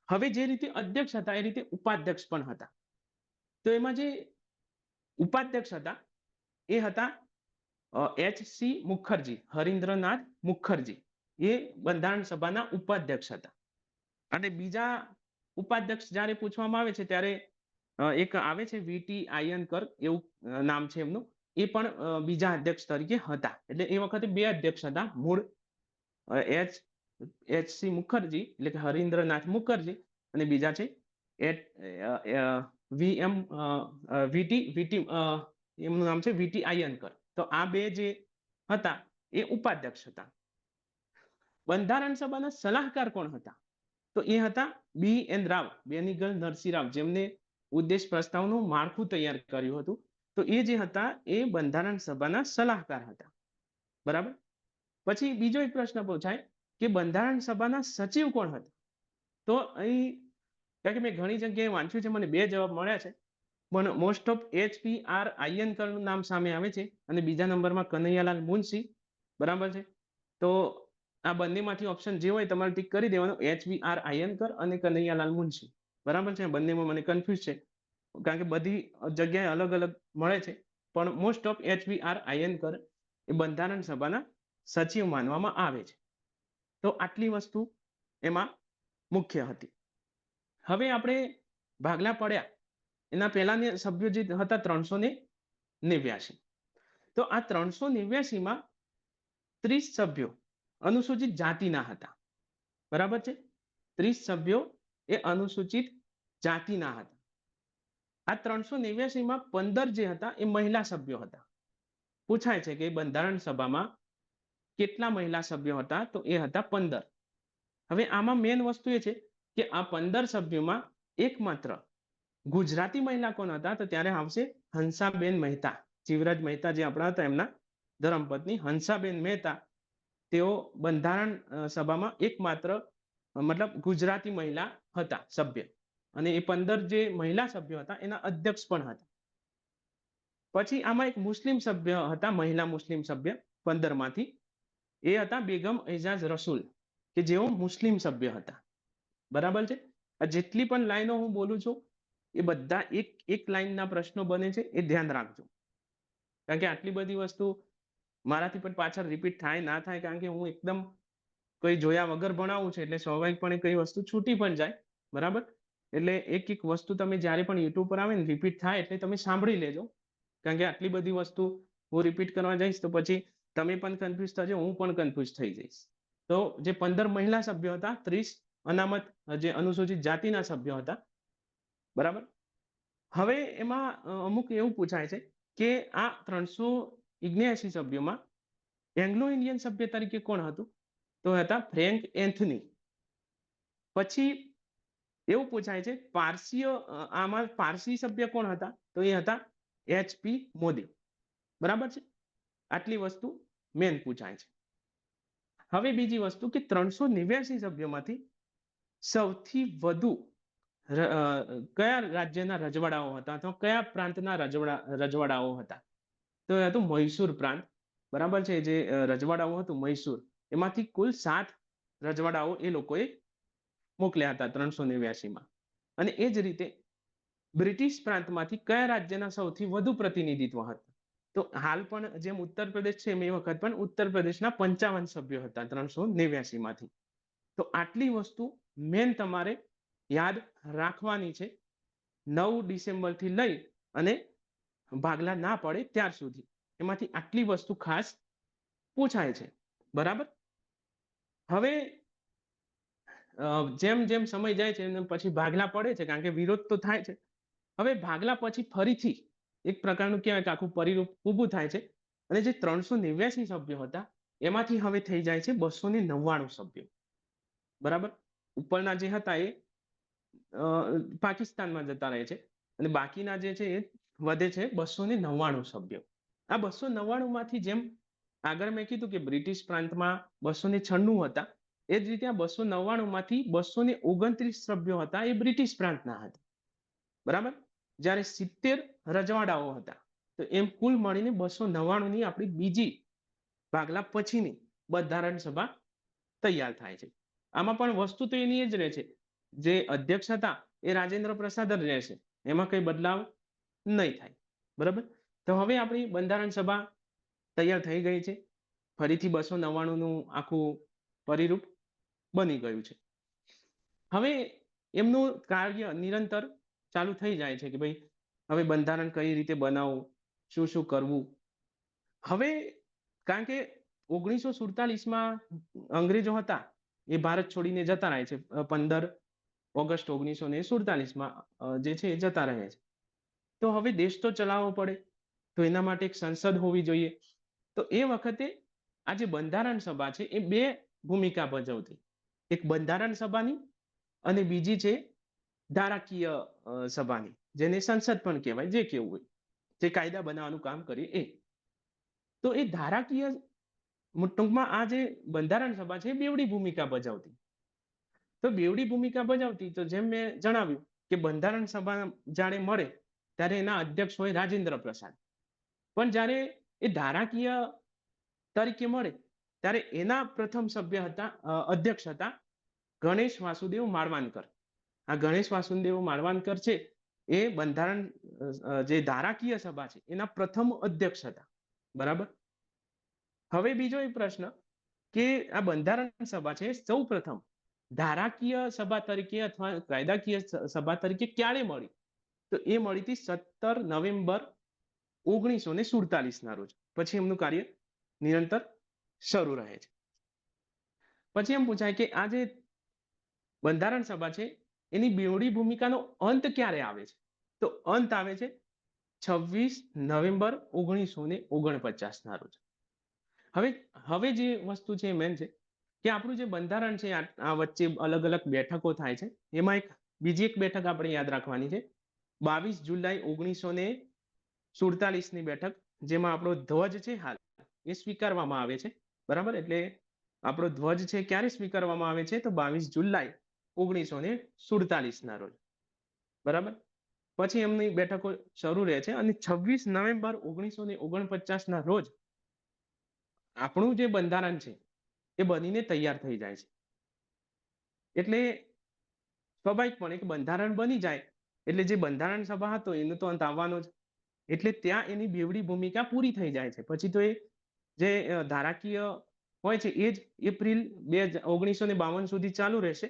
[SPEAKER 2] હવે જે રીતે અધ્યક્ષ હતા એ રીતે ઉપાધ્યક્ષ પણ હતા. તો એમાં જે ઉપાધ્યક્ષ હતા એ હતા એચ.સી. મુખર્જી, હરીન્દ્રનાથ મુખર્જી, એ બંધારણ સભાના ઉપાધ્યક્ષ હતા. અને બીજા ઉપાધ્યક્ષ જ્યારે પૂછવામાં આવે છે ત્યારે એક આવે છે વીટી આયનકર, એવું નામ છે એમનું, એ પણ બીજા અધ્યક્ષ તરીકે હતા. એટલે એ વખતે બે અધ્યક્ષ હતા. મૂળ એચ.સી. મુખર્જી એટલે કે હરીન્દ્રનાથ મુખર્જી, અને બીજા છે એમનું નામ છે વીટી આયનકર. તો આ બે જે હતા એ ઉપાધ્યક્ષ હતા. બંધારણ સભાના સલાહકાર કોણ હતા? તો એ હતા બી.એન. રાવ, બેનીગલ નરસિંહ રાવ, જેમને ઉદ્દેશ પ્રસ્તાવનું માળખું તૈયાર કર્યું હતું. તો એ જે હતા એ બંધારણ સભાના સલાહકાર હતા. બરાબર. પછી બીજો એક પ્રશ્ન પૂછાય કે બંધારણ સભાના સચિવ કોણ હતા? તો અહીં કારણ કે મેં ઘણી જગ્યાએ વાંચ્યું છે, મને બે જવાબ મળ્યા છે, પણ મોસ્ટ ઓફ એચ.પી.આર. આય્યનકરનું નામ સામે આવે છે અને બીજા નંબરમાં કનૈયાલાલ મુનશી. બરાબર છે. તો આ બંનેમાંથી ઓપ્શન જે હોય તમારે ટીક કરી દેવાનું, એચ.બી.આર. આય્યનકર અને કનૈયાલાલ મુનશી. બરાબર છે. બંનેમાં મને કન્ફ્યુઝ છે કારણ કે બધી જગ્યાએ અલગ અલગ મળે છે, પણ મોસ્ટ ઓફ એચ.બી.આર. આય્યનકર એ બંધારણ સભાના સચિવ માનવામાં આવે છે. તો આટલી વસ્તુ એમાં મુખ્ય હતી. હવે આપણે ભાગલા પડ્યા એના પહેલાના સભ્યો જે હતા 389. તો આ 389માં 30 સભ્યો અનુસૂચિત જાતિના હતા. બરાબર છે. 30 સભ્યો એ અનુસૂચિત જાતિના હતા. આ 389માં 15 જે હતા એ મહિલા સભ્યો હતા. પૂછાય છે કે બંધારણ સભામાં કેટલા મહિલા સભ્યો હતા? તો એ હતા 15. હવે આમાં મેન વસ્તુ એ છે કે આ 15 સભ્યોમાં એકમાત્ર ગુજરાતી મહિલા કોણ હતા? તો ત્યારે આવશે હંસાબેન મહેતા. જીવરાજ મહેતા જે આપણા હતા એમના ધર્મપત્ની હંસાબેન મહેતા તેઓ બંધારણ સભામાં એકમાત્ર મતલબ ગુજરાતી મહિલા હતા સભ્ય, અને એ 15 જે મહિલા સભ્યો હતા એના અધ્યક્ષ પણ હતા. પછી આમાં એક મુસ્લિમ સભ્ય હતા, મહિલા મુસ્લિમ સભ્ય 15 માંથી, એ હતા બેગમ એજાજ રસૂલ, કે જેઓ મુસ્લિમ સભ્ય હતા. બરાબર છે. આ જેટલી પણ લાઈનો હું બોલું છું એ બધા એક એક લાઈનના પ્રશ્નો બને છે, એ ધ્યાન રાખજો. કારણ કે આટલી બધી વસ્તુ મારાથી પણ પાછળ રિપીટ થાય ના થાય, કારણ કે હું એકદમ કોઈ જોયા વગર ભણાવું છું, એટલે સ્વાભાવિકપણે કઈ વસ્તુ છૂટી પણ જાય. બરાબર. એટલે એક એક વસ્તુ તમે જ્યારે પણ યુટ્યુબ પર આવે ને રિપીટ થાય એટલે તમે સાંભળી લેજો, કારણ કે આટલી બધી વસ્તુ હું રિપીટ કરવા જઈશ તો પછી તમે પણ કન્ફ્યુઝ થજો, હું પણ કન્ફ્યુઝ થઈ જઈશ. તો જે 15 મહિલા સભ્યો હતા, 30 અનામત જે અનુસૂચિત જાતિના સભ્યો હતા. બરાબર. હવે એમાં અમુક એવું પૂછાય છે કે આ 379 સભ્યોમાં એંગ્લો ઇન્ડિયન સભ્ય તરીકે કોણ હતું? તો હતા ફ્રેન્ક એન્થની. પછી એવું પૂછાય છે પારસીય, આમાં પારસી સભ્ય કોણ હતા? તો એ હતા HP મોદી. બરાબર છે. આટલી વસ્તુ મેન પૂછાય છે. હવે બીજી વસ્તુ કે 389 સભ્યોમાંથી સૌથી વધુ કયા રાજ્યના રજવાડાઓ હતા, અથવા કયા પ્રાંતના રજવાડાઓ હતા? તો એ હતું મૈસૂર પ્રાંત. બરાબર છે. જે રજવાડાઓ હતું મૈસૂર, એમાંથી કુલ 7 રજવાડાઓ એ લોકોએ મોકલ્યા હતા 389માં. અને એ જ રીતે બ્રિટિશ પ્રાંતમાંથી કયા રાજ્યના સૌથી વધુ પ્રતિનિધિત્વ હતા? તો હાલ પણ જેમ ઉત્તર પ્રદેશ છે, એ વખત પણ ઉત્તર પ્રદેશના 55 સભ્યો હતા 389માંથી. તો આટલી વસ્તુ મેન તમારે યાદ રાખવાની છે 9 ડિસેમ્બરથી લઈ અને ભાગલા ના પડે ત્યાર સુધી. એમાંથી આટલી વસ્તુ ખાસ પૂછાય છે. બરાબર. હવે જેમ જેમ સમય જાય છે એમ પછી ભાગલા પડે છે, કારણ કે વિરોધ તો થાય છે. હવે ભાગલા પછી ફરીથી એક પ્રકારનું કહેવાય કે આખું પરિરૂપ ઊભું થાય છે, અને જે 389 સભ્યો હતા એમાંથી હવે થઈ જાય છે 299 સભ્યો. બરાબર. ઉપરના જે હતા એ પાકિસ્તાનમાં જતા રહે છે, અને બાકીના જે છે એ વધે છે 299 સભ્યો. આ 299 માંથી જેમ આગળ મેં કીધું કે બ્રિટિશ પ્રાંતમાં 296 હતા, એ જ રીતે આ 299 માંથી 229 સભ્યો હતા એ બ્રિટિશ પ્રાંતના હતા. બરાબર. જ્યારે 70 રજવાડાઓ હતા, તો એમ કુલ મળીને 299 ની આપણી બીજી ભાગલા પછીની બંધારણ સભા તૈયાર થાય છે. આમાં પણ વસ્તુ તો એની જ રહે છે, જે અધ્યક્ષ હતા એ રાજેન્દ્ર પ્રસાદ જ રહેશે, એમાં કઈ બદલાવ નહીં થાય. બરાબર. તો હવે આપણી બંધારણ સભા તૈયાર થઈ ગઈ છે. ફરીથી 299નું આખું પરિરૂપ બની ગયું છે. હવે એમનું કાર્ય નિરંતર ચાલુ થઈ જાય છે કે ભાઈ હવે બંધારણ કઈ રીતે બનાવવું, શું શું કરવું. હવે કારણ કે 1947માં અંગ્રેજો હતા એ ભારત છોડીને જતા રહે છે. 15 ઓગસ્ટ 1947માં જે છે એ જતા રહે છે. તો હવે દેશ તો ચલાવવો પડે, તો એના માટે એક સંસદ હોવી જોઈએ. તો એ વખતે આ જે બંધારણ સભા છે એ બે ભૂમિકા ભજવતી, એક બંધારણ સભાની અને બીજી છે ધારાકીય સભાની, જેને સંસદ પણ કહેવાય, જે કેવું હોય, જે કાયદા બનાવવાનું કામ કરે એ. તો એ ધારાકીય ટૂંકમાં આ જે બંધારણ સભા છે એ બેવડી ભૂમિકા ભજવતી. તો બેવડી ભૂમિકા ભજવતી, તો જેમ મેં જણાવ્યું કે બંધારણ સભા જ્યારે મળે ત્યારે એના અધ્યક્ષ હોય રાજેન્દ્ર પ્રસાદ. પણ જ્યારે એ ધારાકીય તરીકે મળે ત્યારે એના પ્રથમ સભ્ય હતા, અધ્યક્ષ હતા ગણેશ વાસુદેવ માળવાનકર. આ ગણેશ વાસુદેવ માળવાનકર છે એ બંધારણ જે ધારાકીય સભા છે એના પ્રથમ અધ્યક્ષ હતા. બરાબર. હવે બીજો એક પ્રશ્ન કે આ બંધારણ સભા છે સૌ પ્રથમ ધારાકીય સભા તરીકે અથવા કાયદાકીય સભા તરીકે ક્યારે મળી? તો એ મળી હતી 17 નવેમ્બર 1947ના રોજ. પછી એમનું કાર્ય નિરંતર શરૂ રહે છે. પછી એમ પૂછાય કે આ જે બંધારણ સભા છે એની બેવડી ભૂમિકાનો અંત ક્યારે આવે છે? તો અંત આવે છે 26 નવેમ્બર 1949ના રોજ. હવે જે વસ્તુ છે મેન છે કે આપણું જે બંધારણ છે આ વચ્ચે અલગ અલગ બેઠકો થાય છે. એમાં એક બીજી એક બેઠક આપણે યાદ રાખવાની છે, 22 જુલાઈ 1947ની બેઠક, જેમાં આપણો ધ્વજ છે હાલ એ સ્વીકારવામાં આવે છે. બરાબર. એટલે આપણો ધ્વજ છે ક્યારે સ્વીકારવામાં આવે છે? તો 22 જુલાઈ 1947 ના રોજ. બરાબર. પછી એમની બેઠકો શરૂ રહે છે અને 26 નવેમ્બર 1949 ના રોજ આપણું જે બંધારણ છે એ બનીને તૈયાર થઈ જાય છે. એટલે સ્વાભાવિકપણે એક બંધારણ બની જાય એટલે જે બંધારણ સભા હતો એનો તો અંત આવવાનો જ. એટલે ત્યાં એની બેવડી ભૂમિકા પૂરી થઈ જાય છે. પછી તો એ જે ધારાકીય હોય છે એ જ એપ્રિલ 1952 સુધી ચાલુ રહેશે.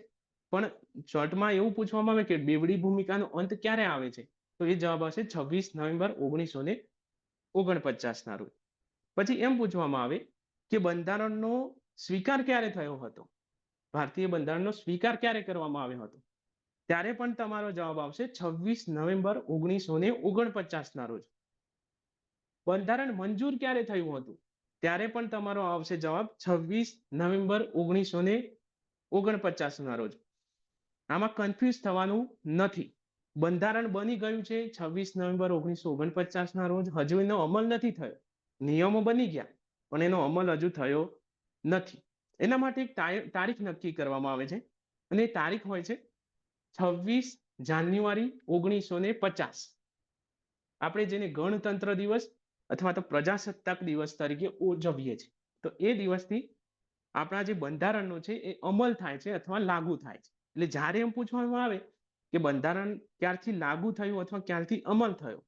[SPEAKER 2] પણ શોર્ટમાં એવું પૂછવામાં આવે કે બેવડી ભૂમિકાનો અંત ક્યારે આવે છે? તો એ જવાબ આવશે 26 નવેમ્બર 1949 ના રોજ. પછી એમ પૂછવામાં આવે કે બંધારણનો સ્વીકાર ક્યારે થયો હતો? ભારતીય બંધારણનો સ્વીકાર ક્યારે કરવામાં આવ્યો હતો? ત્યારે પણ તમારો જવાબ આવશે 26 નવેમ્બર 1949 ના રોજ. બંધારણ મંજૂર ક્યારે થયું હતું? ત્યારે પણ તમારો આવશે જવાબ 26 નવેમ્બર 1949 ના રોજ. આમાં કન્ફ્યુઝ થવાનું નથી. બંધારણ બની ગયું છે 26 નવેમ્બર 1949 ના રોજ, હજુ એનો અમલ નથી થયો. નિયમો બની ગયા પણ એનો અમલ હજુ થયો નથી. એના માટે એક તારીખ નક્કી કરવામાં આવે છે અને એ તારીખ હોય છે 26 જાન્યુઆરી 1950. આપણે જેને ગણતંત્ર દિવસ અથવા તો પ્રજાસત્તાક દિવસ તરીકે ઉજવીએ છીએ. તો એ દિવસથી આપણા જે બંધારણનો છે એ અમલ થાય છે અથવા લાગુ થાય છે. એટલે જ્યારે એમ પૂછવામાં આવે કે બંધારણ ક્યારથી લાગુ થયું અથવા ક્યારથી અમલ થયો,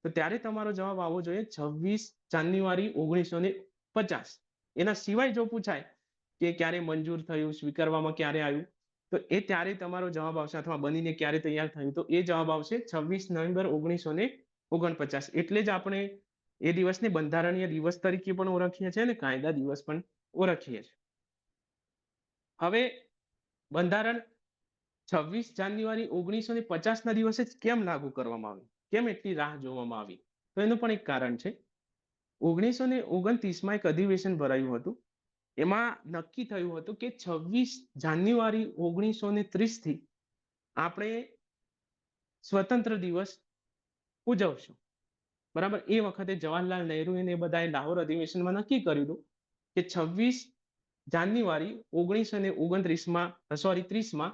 [SPEAKER 2] તો ત્યારે તમારો જવાબ આવવો જોઈએ 26 જાન્યુઆરી 1950. એના સિવાય જો પૂછાય કે ક્યારે મંજૂર થયું, સ્વીકારવામાં ક્યારે આવ્યું, તો એ ત્યારે તમારો જવાબ આવશે અથવા બનીને ક્યારે તૈયાર થયું, તો એ જવાબ આવશે 26 નવેમ્બર 1949. એટલે જ આપણે એ દિવસને બંધારણીય દિવસ તરીકે પણ ઓળખીએ છીએ અને કાયદા દિવસ પણ ઓળખીએ છીએ. હવે બંધારણ 26 જાન્યુઆરી 1950 ના દિવસે જ કેમ લાગુ કરવામાં આવ્યું? કેમ એટલી રાહ જોવામાં આવી? તો એનું પણ એક કારણ છે. 1929 માં એક અધિવેશન ભરાયું હતું. એમાં નક્કી થયું હતું કે 26 જાન્યુઆરી 1930 થી આપણે સ્વતંત્ર દિવસ ઉજવશું. બરાબર. એ વખતે જવાહરલાલ નહેરુ એ બધાએ લાહોર અધિવેશનમાં નક્કી કર્યું હતું કે 26 જાન્યુઆરી 1930માં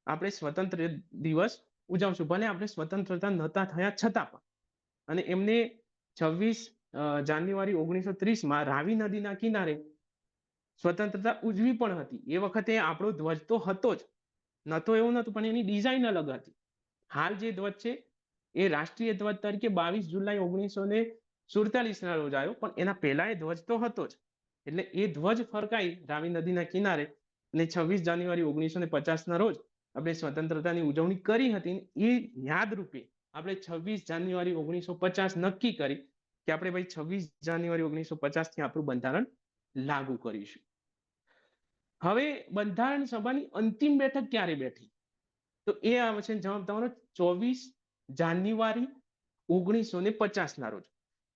[SPEAKER 2] આપણે સ્વતંત્ર દિવસ ઉજવશું. ભલે આપણે સ્વતંત્રતા નહોતા થયા છતાં પણ. અને એમને 26 જાન્યુઆરી 1930માં રાવી નદીના કિનારે સ્વતંત્રતા ઉજવી પણ હતી. એ વખતે આપણો ધ્વજ તો હતો જ, નતો એવું નતું, પણ એની ડિઝાઇન અલગ હતી. હાલ જે ધ્વજ છે એ રાષ્ટ્રીય ધ્વજ તરીકે 22 જુલાઈ 1947 ના રોજ આવ્યો, પણ એના પહેલા એ ધ્વજ તો હતો જ. એટલે એ ધ્વજ ફરકાઈ રાવી નદીના કિનારે અને 26 જાન્યુઆરી 1950 ના રોજ આપણે સ્વતંત્રતાની ઉજવણી કરી હતી. એ યાદરૂપે આપણે 26 જાન્યુઆરી 1950 નક્કી કરી કે આપણે ભાઈ 26 જાન્યુઆરી 1950 થી આપણું બંધારણ લાગુ કરીશું. હવે બંધારણ સભાની અંતિમ બેઠક ક્યારે બેઠી? તો એ આવે છે જવાબ તમારો 24 જાન્યુઆરી 1950 ના રોજ.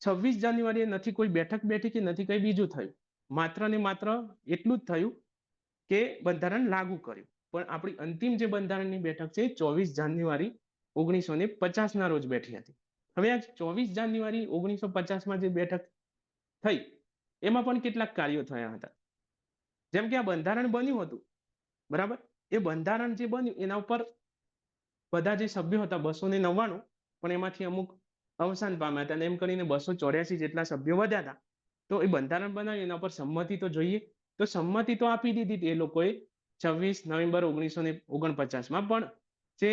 [SPEAKER 2] 26 જાન્યુઆરીએ નથી કોઈ બેઠક બેઠી કે નથી કઈ બીજું થયું. માત્ર ને માત્ર એટલું જ થયું કે બંધારણ લાગુ કર્યું. પણ આપણી અંતિમ જે બંધારણની બેઠક છે 24 જાન્યુઆરી 1950 ના રોજ બેઠી હતી. હવે આ 24 જાન્યુઆરી 1950માં જે બેઠક થઈ એમાં પણ કેટલાક કાર્યો થયા હતા. જેમ કે આ બંધારણ બન્યું હતું, બરાબર. એ બંધારણ જે બન્યું એના ઉપર બધા જે સભ્યો હતા 299, પણ એમાંથી અમુક અવસાન પામ્યા હતા અને એમ કરીને 284 જેટલા સભ્યો વધ્યા હતા. તો એ બંધારણ બનાવ્યું એના પર સંમતિ તો જોઈએ. તો સંમતિ તો આપી દીધી એ લોકોએ 26 નવેમ્બર 1949માં, પણ જે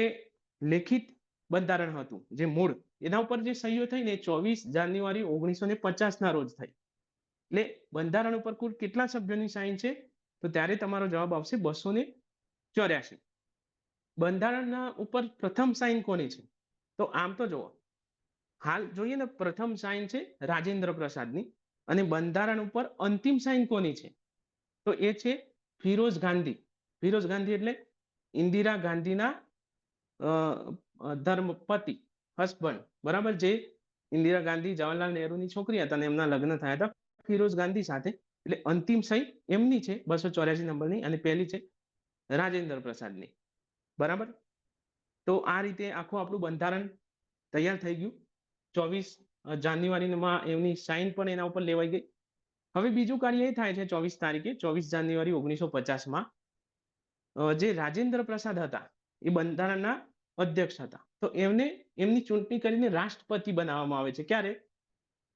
[SPEAKER 2] લેખિત બંધારણ હતું જે મૂળ, એના ઉપર જે સહીઓ થઈ ને 24 જાન્યુઆરી 1950 ના રોજ થઈ. એટલે બંધારણ ઉપર કુલ કેટલા સભ્યોની સાઈન છે? તો ત્યારે તમારો જવાબ આવશે 284. બંધારણના ઉપર પ્રથમ સાઈન કોની છે? તો આમ તો જુઓ, હાલ જોઈએ ને, પ્રથમ સાઈન છે રાજેન્દ્ર પ્રસાદની અને બંધારણ ઉપર અંતિમ સાઈન કોની છે? તો એ છે ફિરોઝ ગાંધી. ફિરોઝ ગાંધી એટલે ઇન્દિરા ગાંધીના ધર્મપતિ, હસબન્ડ, બરાબર. જે ઇન્દિરા ગાંધી જવાહરલાલ નહેરુની છોકરી હતા અને એમના લગ્ન થયા હતા ફિરોઝ ગાંધી સાથે. એટલે અંતિમ સહી એમની છે 284 નંબરની અને પહેલી છે રાજેન્દ્ર પ્રસાદની. બરાબર. તો આ રીતે આખું આપણું બંધારણ તૈયાર થઈ ગયું. 24 જાન્યુઆરીમાં એમની સાઈન પણ એના ઉપર લેવાઈ ગઈ. હવે બીજું કાર્ય એ થાય છે 24 તારીખે 24 જાન્યુઆરી 1950 માં જે રાજેન્દ્ર પ્રસાદ હતા એ બંધારણના અધ્યક્ષ હતા. તો એમની ચૂંટણી કરીને રાષ્ટ્રપતિ બનાવવામાં આવે છે. ક્યારે?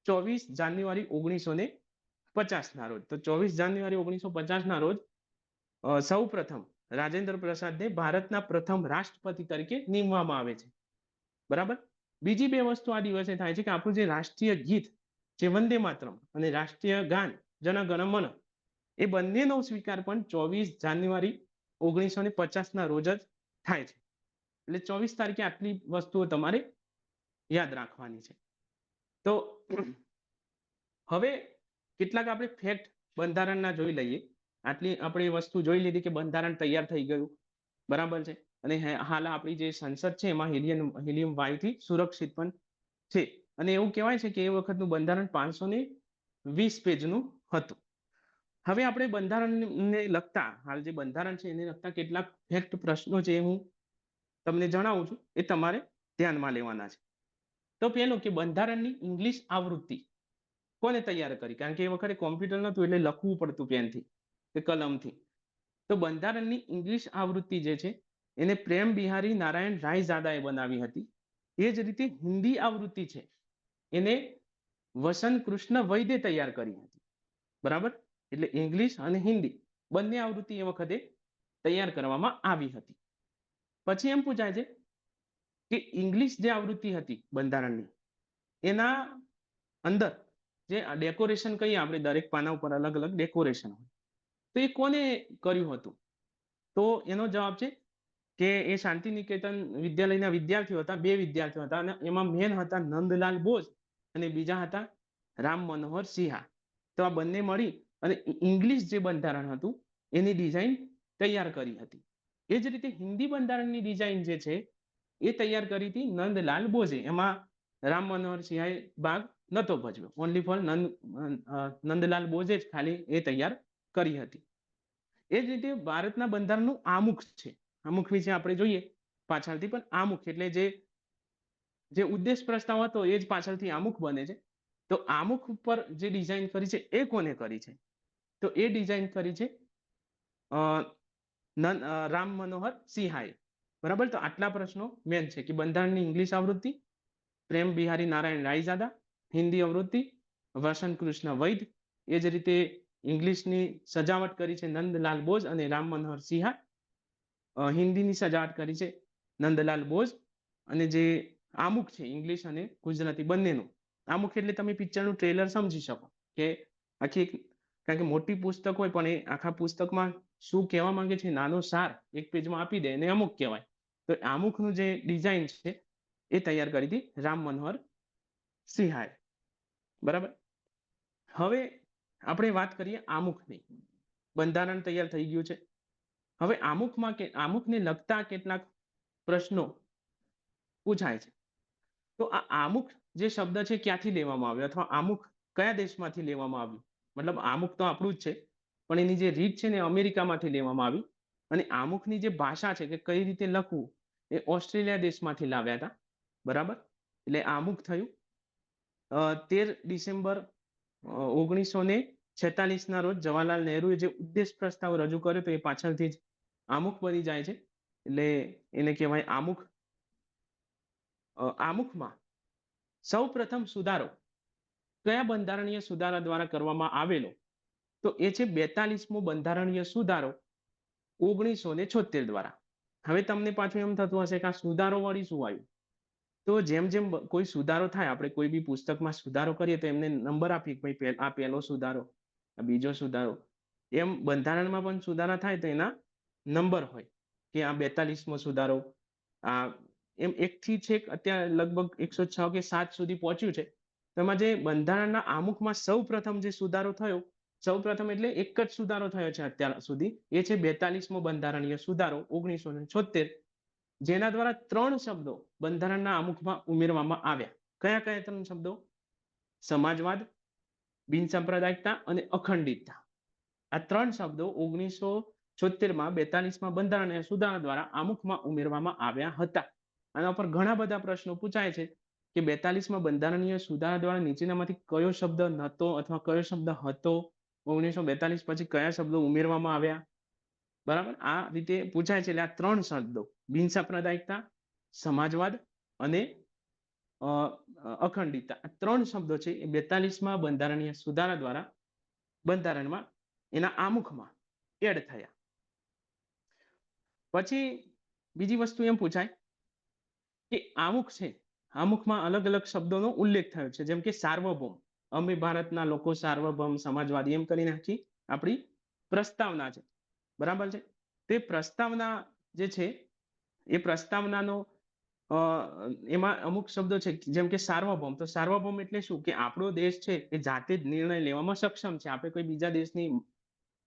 [SPEAKER 2] 24 જાન્યુઆરી 1950 ના રોજ. તો 24 જાન્યુઆરી 1950 ના રોજ સૌ પ્રથમ રાજેન્દ્ર પ્રસાદને ભારતના પ્રથમ રાષ્ટ્રપતિ તરીકે નીમવામાં આવે છે. બરાબર. બીજી બે વસ્તુ આ દિવસે થાય છે કે આપણું જે રાષ્ટ્રીય ગીત જે વંદે માતરમ અને રાષ્ટ્રીય ગાન જન ગણ મન એ બંનેનો સ્વીકાર પણ 24 જાન્યુઆરી 1950 ના રોજ જ થાય છે. એટલે 24 તારીખે આટલી વસ્તુઓ તમારે યાદ રાખવાની છે. તો હવે કેટલાક આપણે ફેક્ટ બંધારણના જોઈ લઈએ. આટલી આપણે વસ્તુ જોઈ લીધી કે બંધારણ તૈયાર થઈ ગયું. બરાબર છે. અને હાલ આપણી જે સંસદ છે એમાં હિલિયમ વાયુથી સુરક્ષિત પણ છે. અને એવું કહેવાય છે કે એ વખતનું બંધારણ 520 પેજનું હતું. હવે આપણે બંધારણને લગતા હાલ જે બંધારણ છે એને લગતા કેટલાક ફેક્ટ પ્રશ્નો છે હું તમને જણાવું છું, એ તમારે ધ્યાનમાં લેવાના છે. તો પેલું કે બંધારણની ઇંગ્લિશ આવૃત્તિ કોને તૈયાર કરી? કારણ કે એ વખતે કોમ્પ્યુટર નહોતું એટલે લખવું પડતું પેનથી કે કલમથી. તો બંધારણની ઇંગ્લિશ આવૃત્તિ જે છે એને પ્રેમ બિહારી નારાયણ રાયજાદાએ બનાવી હતી. એ જ રીતે હિન્દી આવૃત્તિ છે એને વસંત કૃષ્ણ વૈદે તૈયાર કરી હતી. બરાબર. એટલે ઇંગ્લિશ અને હિન્દી બંને આવૃત્તિ એ વખતે તૈયાર કરવામાં આવી હતી. પછી એમ પૂછાય છે કે ઇંગ્લિશ જે આવૃત્તિ હતી બંધારણની એના અંદર જે ડેકોરેશન કહીએ આપણે દરેક પાના ઉપર અલગ અલગ ડેકોરેશન હોય, તો એ કોને કર્યું હતું? તો એનો જવાબ છે કે એ શાંતિ નિકેતન વિદ્યાલયના વિદ્યાર્થીઓ હતા. બે વિદ્યાર્થીઓ હતા અને એમાં મેન હતા નંદલાલ બોઝ અને બીજા હતા રામ મનોહર સિંહા. તો આ બંને મળી અને ઇંગ્લિશ જે બંધારણ હતું એની ડિઝાઇન તૈયાર કરી હતી. એ જ રીતે હિન્દી બંધારણની ડિઝાઇન જે છે એ તૈયાર કરી હતી નંદલાલ બોઝે. એમાં રામ મનોહર સિંહાએ ભાગ નતો ભજવ્યો. ઓનલી ફોર નંદલાલ બોઝે જ ખાલી એ તૈયાર કરી હતી. એ જ રીતે ભારતના બંધારણનું આમુખ છે. આમુખ વિશે આપણે જોઈએ પાછળથી, પણ આમુખ એટલે જે ઉદ્દેશ પ્રસ્તાવ હતો એ જ પાછળથી આમુખ બને છે. તો આમુખ ઉપર જે ડિઝાઇન કરી છે એ કોને કરી છે? તો એ ડિઝાઇન કરી છે રામ મનોહર સિંહાએ. બરાબર. તો આટલા પ્રશ્નો મેન છે કે બંધારણની ઇંગ્લિશ આવૃત્તિ પ્રેમ બિહારી નારાયણ રાયજાદા, હિન્દી આવૃત્તિ વસંત કૃષ્ણ વૈદ, એ જ રીતે ઇંગ્લિશની સજાવટ કરી છે નંદલાલ બોઝ અને રામ મનોહર સિંહા, હિન્દીની સજાવટ કરી છે નંદલાલ બોઝ, અને જે આમુખ છે ઇંગ્લિશ અને ગુજરાતી બંનેનું આમુખ એટલે તમે પિક્ચરનું ટ્રેલર સમજી શકો કે આખી, કારણ કે મોટી પુસ્તક હોય પણ એ આખા પુસ્તકમાં શું કહેવા માંગે છે નાનો સાર એક પેજમાં આપી દે એને અમુક કહેવાય. તો આમુખનું જે ડિઝાઇન છે એ તૈયાર કરી હતી રામ મનોહર સિંહાએ. બરાબર. હવે આપણે વાત કરીએ આમુખની. બંધારણ તૈયાર થઈ ગયું છે. હવે આમુખને લગતા કેટલાક પ્રશ્નો પૂછાય છે. તો આ આમુખ જે શબ્દ છે ક્યાંથી લેવામાં આવ્યો અથવા આમુખ કયા દેશમાંથી લેવામાં આવ્યું? મતલબ આમુખ તો આપણું જ છે પણ એની જે રીત છે ને અમેરિકામાંથી લેવામાં આવી. અને આમુખની જે ભાષા છે કે કઈ રીતે લખવું એ ઓસ્ટ્રેલિયા દેશમાંથી લાવ્યા હતા. બરાબર. એટલે આમુખ થયું 13 ડિસેમ્બર 1946 ના રોજ જવાહરલાલ નહેરુએ જે ઉદ્દેશ પ્રસ્તાવ રજૂ કર્યો તો એ પાછળથી જ આમુખ બની જાય છે. એટલે એને કહેવાય આમુખ. આમુખમાં સૌ પ્રથમ સુધારો કયા બંધારણીય સુધારા દ્વારા કરવામાં આવેલો? તો એ છે 42મો બંધારણીય સુધારો 1976 દ્વારા. હવે તમને પાછું એમ થતું હશે કે આ સુધારો વળી શું આવ્યું? તો જેમ જેમ કોઈ સુધારો થાય, આપણે કોઈ બી પુસ્તકમાં સુધારો કરીએ તો એમને નંબર આપીએ કે ભાઈ આ પહેલો સુધારો, આ બીજો સુધારો. એમ બંધારણમાં પણ સુધારા થાય તો એના નંબર હોય કે આ 42મો સુધારો, આ એમ એકથી છેક અત્યારે લગભગ 106 કે 7 સુધી પહોંચ્યું છે. તેમાં જે બંધારણના આમુખમાં સૌ પ્રથમ જે સુધારો થયો, સૌ પ્રથમ એટલે એક જ સુધારો થયો છે અત્યાર સુધી, એ છે 42મો બંધારણીય સુધારો 1976, જેના દ્વારા 3 શબ્દો બંધારણના આમુખમાં ઉમેરવામાં આવ્યા. કયા કયા 3 શબ્દો? સમાજવાદ, બિનસાંપ્રદાયિકતા અને અખંડિતતા. આ 3 શબ્દો 1976માં 42મા બંધારણીય સુધારા દ્વારા આમુખમાં ઉમેરવામાં આવ્યા હતા. આના પર ઘણા બધા પ્રશ્નો પૂછાય છે. કે 42માં બંધારણીય સુધારા દ્વારા નીચેનામાંથી કયો શબ્દ નહોતો અથવા કયો શબ્દ હતો, 1942 પછી કયા શબ્દો ઉમેરવામાં આવ્યા, બરાબર? આ રીતે પૂછાય છે. એટલે આ 3 શબ્દો, બિનસાંપ્રદાયિકતા, સમાજવાદ અને અખંડિતતા, આ 3 શબ્દો છે એ 42માં બંધારણીય સુધારા દ્વારા બંધારણમાં એના આમુખમાં એડ થયા. પછી બીજી વસ્તુ એમ પૂછાય કે આમુખ છે, આમુખમાં અલગ અલગ શબ્દોનો ઉલ્લેખ થયો છે, જેમ કે સાર્વભૌમ, અમે ભારતના લોકો સાર્વભૌમ સમાજવાદી, એમ કરીને આખી આપણી પ્રસ્તાવના છે, બરાબર છે? તે પ્રસ્તાવના જે છે એ પ્રસ્તાવનાનો એમાં અમુક શબ્દો છે, જેમ કે સાર્વભૌમ. તો સાર્વભૌમ એટલે શું? કે આપણો દેશ છે એ જાતે જ નિર્ણય લેવામાં સક્ષમ છે. આપણે કોઈ બીજા દેશની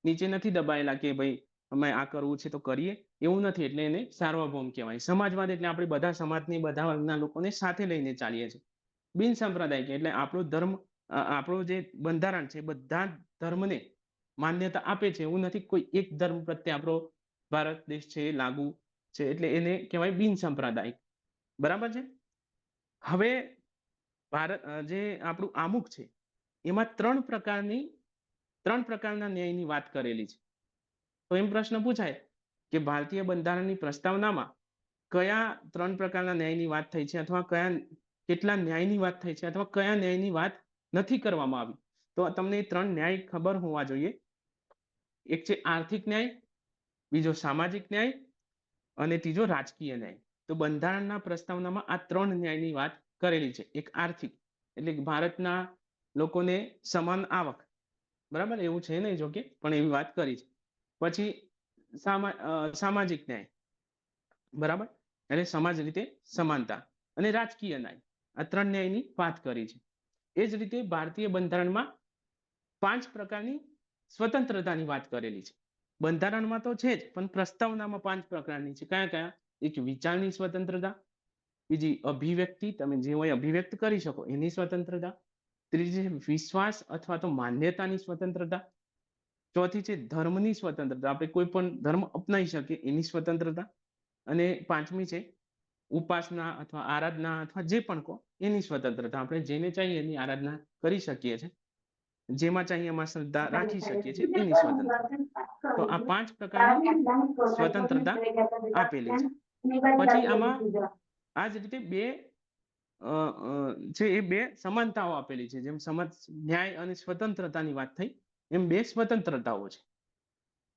[SPEAKER 2] નીચે નથી દબાયેલા કે ભાઈ અમે આ કરવું છે તો કરીએ, એવું નથી. એટલે એને સાર્વભૌમ કહેવાય. સમાજવાદ એટલે આપણે બધા સમાજની, બધા વર્ગના લોકોને સાથે લઈને ચાલીએ છીએ. બિનસાંપ્રદાયિક એટલે આપણો ધર્મ, આપણો જે બંધારણ છે બધા ધર્મને માન્યતા આપે છે, એવું નથી કોઈ એક ધર્મ પ્રત્યે આપણો ભારત દેશ છે એ લાગુ છે, એટલે એને કહેવાય બિનસાંપ્રદાયિક, બરાબર છે? હવે ભારત જે આપણું આમુખ છે એમાં 3 પ્રકારના ન્યાયની વાત કરેલી છે. તો એમ પ્રશ્ન પૂછાય કે ભારતીય બંધારણની પ્રસ્તાવનામાં કયા 3 પ્રકારના ન્યાયની વાત થઈ છે, અથવા કેટલા ન્યાયની વાત થઈ છે, અથવા કયા ન્યાયની વાત નથી કરવામાં આવી? તો તમને 3 ન્યાય ખબર હોવા જોઈએ. એક છે આર્થિક ન્યાય, બીજો સામાજિક ન્યાય અને ત્રીજો રાજકીય ન્યાય. તો બંધારણના પ્રસ્તાવનામાં આ 3 ન્યાયની વાત કરેલી છે. એક આર્થિક એટલે ભારતના લોકોને સમાન આવક, બરાબર? એવું છે નહીં જોકે, પણ એવી વાત કરી છે. પછી સામાજિક ન્યાય, બરાબર, એટલે સમાજ રીતે સમાનતા. અને રાજકીય ન્યાય, આ 3 ન્યાયની વાત કરી છે. એ જ રીતે ભારતીય બંધારણમાં 5 પ્રકારની સ્વતંત્રતાની વાત કરેલી છે. બંધારણમાં તો છે જ, પણ પ્રસ્તાવનામાં 5 પ્રકારની છે. કયા કયા? એક વિચારની સ્વતંત્રતા, બીજી અભિવ્યક્તિ, તમે જે હોય અભિવ્યક્ત કરી શકો એની સ્વતંત્રતા, ત્રીજી વિશ્વાસ અથવા તો માન્યતાની સ્વતંત્રતા, ચોથી છે ધર્મની સ્વતંત્રતા, આપણે કોઈ પણ ધર્મ અપનાવી શકીએ એની સ્વતંત્રતા, અને 5મી છે ઉપાસના અથવા આરાધના અથવા જે પણ કહો એની સ્વતંત્રતા. આપણે જેને ચાહીએ એની આરાધના કરી શકીએ છીએ, જેમાં ચાહીએ એમાં શ્રદ્ધા રાખી શકીએ છીએ, એની સ્વતંત્રતા. તો આ 5 પ્રકારની સ્વતંત્રતા આપેલી છે. પછી આમાં આ જ રીતે છે એ 2 સમાનતાઓ આપેલી છે. જેમ ન્યાય અને સ્વતંત્રતાની વાત થઈ, એમ 2 સ્વતંત્રતાઓ છે.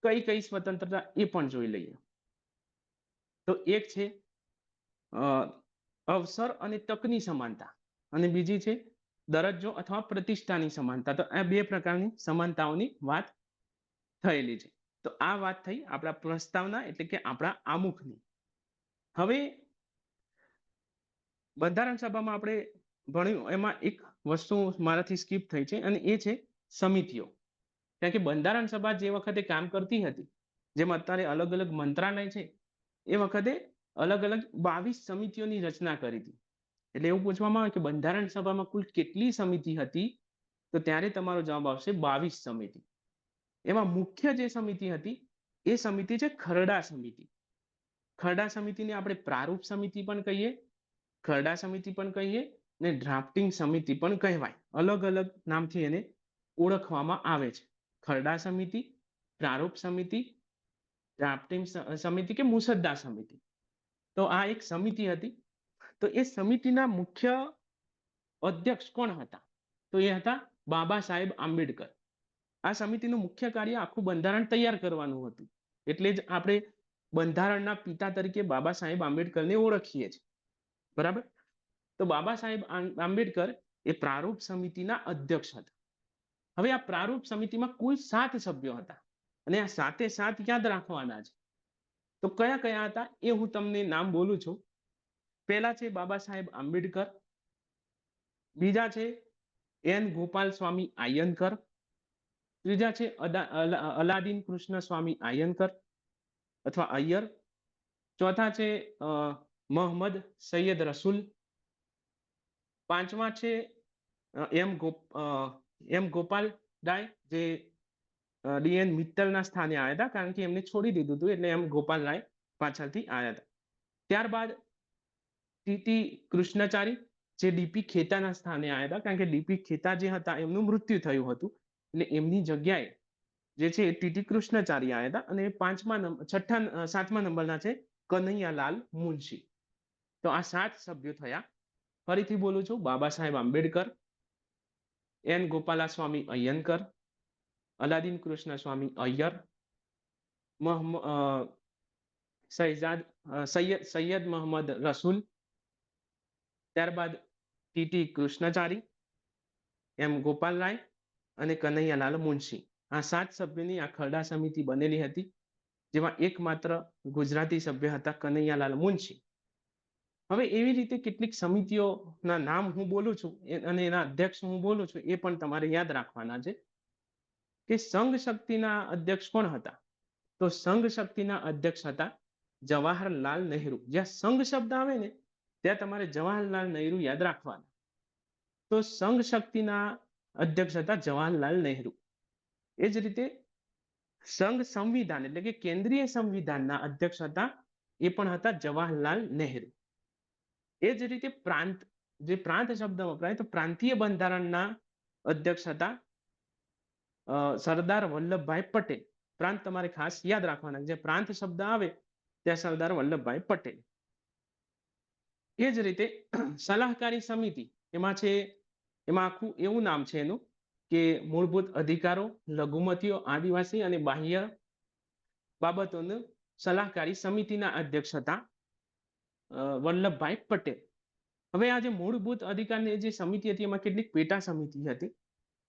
[SPEAKER 2] કઈ કઈ સ્વતંત્રતા એ પણ જોઈ લઈએ. તો એક છે અવસર અને તકની સમાનતા, અને બીજી છે દરજ્જો અથવા પ્રતિષ્ઠાની સમાનતા. તો આ 2 પ્રકારની સમાનતાઓની વાત થયેલી છે. તો આ વાત થઈ આપણા પ્રસ્તાવના એટલે કે આપણા આમુખની. હવે બંધારણ સભામાં આપણે ભણ્યું એમાં એક વસ્તુ મારાથી સ્કીપ થઈ છે, અને એ છે સમિતિઓ. કારણ કે બંધારણ સભા જે વખતે કામ કરતી હતી, જેમ અત્યારે અલગ અલગ મંત્રાલય છે, એ વખતે અલગ અલગ 22 સમિતિઓની રચના કરી હતી. એટલે એવું પૂછવામાં આવે કે બંધારણ સભામાં કુલ કેટલી સમિતિ હતી? તો ત્યારે તમારો જવાબ આવશે 22 સમિતિ. એમાં મુખ્ય જે સમિતિ હતી એ સમિતિ છે ખરડા સમિતિ. ખરડા સમિતિને આપણે પ્રારૂપ સમિતિ પણ કહીએ, ખરડા સમિતિ પણ કહીએ, ને ડ્રાફ્ટિંગ સમિતિ પણ કહેવાય. અલગ અલગ નામથી એને ઓળખવામાં આવે છે. ખરડા સમિતિ, પ્રારૂપ સમિતિ, ડ્રાફ્ટિંગ સમિતિ કે મુસદ્દા સમિતિ. તો આ એક સમિતિ હતી. તો એ સમિતિના મુખ્ય અધ્યક્ષ કોણ હતા? તો એ હતા બાબા સાહેબ આંબેડકર. આ સમિતિનું મુખ્ય કાર્ય આખું બંધારણ તૈયાર કરવાનું હતું. એટલે જ આપણે બંધારણના પિતા તરીકે બાબા સાહેબ આંબેડકરને ઓળખીએ છીએ, બરાબર? તો બાબા સાહેબ આંબેડકર એ પ્રારૂપ સમિતિના અધ્યક્ષ હતા. હવે આ પ્રારૂપ સમિતિમાં કુલ 7 સભ્યો હતા, અને આ 7 યાદ રાખવાના છે. તો કયા કયા હતા એ હું તમને નામ બોલું છું. પહેલા છે બાબા સાહેબ આંબેડકર, બીજા છે એન ગોપાલ સ્વામી આયનકર, ત્રીજા છે અલાદીન કૃષ્ણ સ્વામી આયનકર અથવા અય્યર, ચોથા છે મોહમ્મદ સૈયદ રસુલ, 5મા છે એમ ગોપાલ રાય, જે ડીએન મિત્તલના સ્થાને આવ્યા હતા, કારણ કે એમને છોડી દીધું હતું, એટલે એમ ગોપાલ રાય પાછળથી આવ્યા હતા. ત્યારબાદ ટીટી કૃષ્ણચારી, જે ડીપી ખેતાના સ્થાને આવ્યા હતા, કારણ કે ડીપી ખેતા જે હતા એમનું મૃત્યુ થયું હતું, એટલે એમની જગ્યાએ જે છે ટીટી કૃષ્ણચારી આવ્યા હતા, અને સાતમા નંબરના છે કનૈયાલાલ મુનશી. તો આ 7 સભ્યો થયા. ફરીથી બોલું છું: બાબા સાહેબ આંબેડકર, એન ગોપાલાસ્વામી અય્યંકર, અલાદીન કૃષ્ણ સ્વામી અય્યર, સૈયદ મોહમ્મદ રસૂલ, ત્યારબાદ ટીટી કૃષ્ણચારી, એમ ગોપાલરાય અને કનૈયાલાલ મુનશી. આ 7 સભ્યોની આ ખરડા સમિતિ બનેલી હતી, જેમાં એકમાત્ર ગુજરાતી સભ્ય હતા કનૈયાલાલ મુનશી. હવે એવી રીતે કેટલીક સમિતિઓના નામ હું બોલું છું અને એના અધ્યક્ષ હું બોલું છું, એ પણ તમારે યાદ રાખવાના છે. કે સંઘ શક્તિના અધ્યક્ષ કોણ હતા? તો સંઘ શક્તિના અધ્યક્ષ હતા જવાહરલાલ નહેરુ. જ્યાં સંઘ શબ્દ આવે ને ત્યાં તમારે જવાહરલાલ નહેરુ યાદ રાખવાના. તો સંઘ શક્તિના અધ્યક્ષ હતા જવાહરલાલ નહેરુ. એ જ રીતે સંઘ સંવિધાન એટલે કે કેન્દ્રીય સંવિધાનના અધ્યક્ષ હતા, એ પણ હતા જવાહરલાલ નહેરુ. એ જ રીતે પ્રાંત શબ્દ વપરાય તો પ્રાંતીય બંધારણના અધ્યક્ષ હતા સરદાર વલ્લભભાઈ પટેલ. પ્રાંત તમારે ખાસ યાદ રાખવાના, જે પ્રાંત શબ્દ આવે ત્યાં સરદાર વલ્લભભાઈ પટેલ. એ જ રીતે સલાહકારી સમિતિ, એમાં આખું એવું નામ છે એનું કે મૂળભૂત અધિકારો, લઘુમતીઓ, આદિવાસી અને બાહ્ય બાબતોનું સલાહકારી સમિતિના અધ્યક્ષ હતા વલ્લભભાઈ પટેલ. હવે આ જે મૂળભૂત અધિકારની જે સમિતિ હતી એમાં કેટલીક પેટા સમિતિ હતી.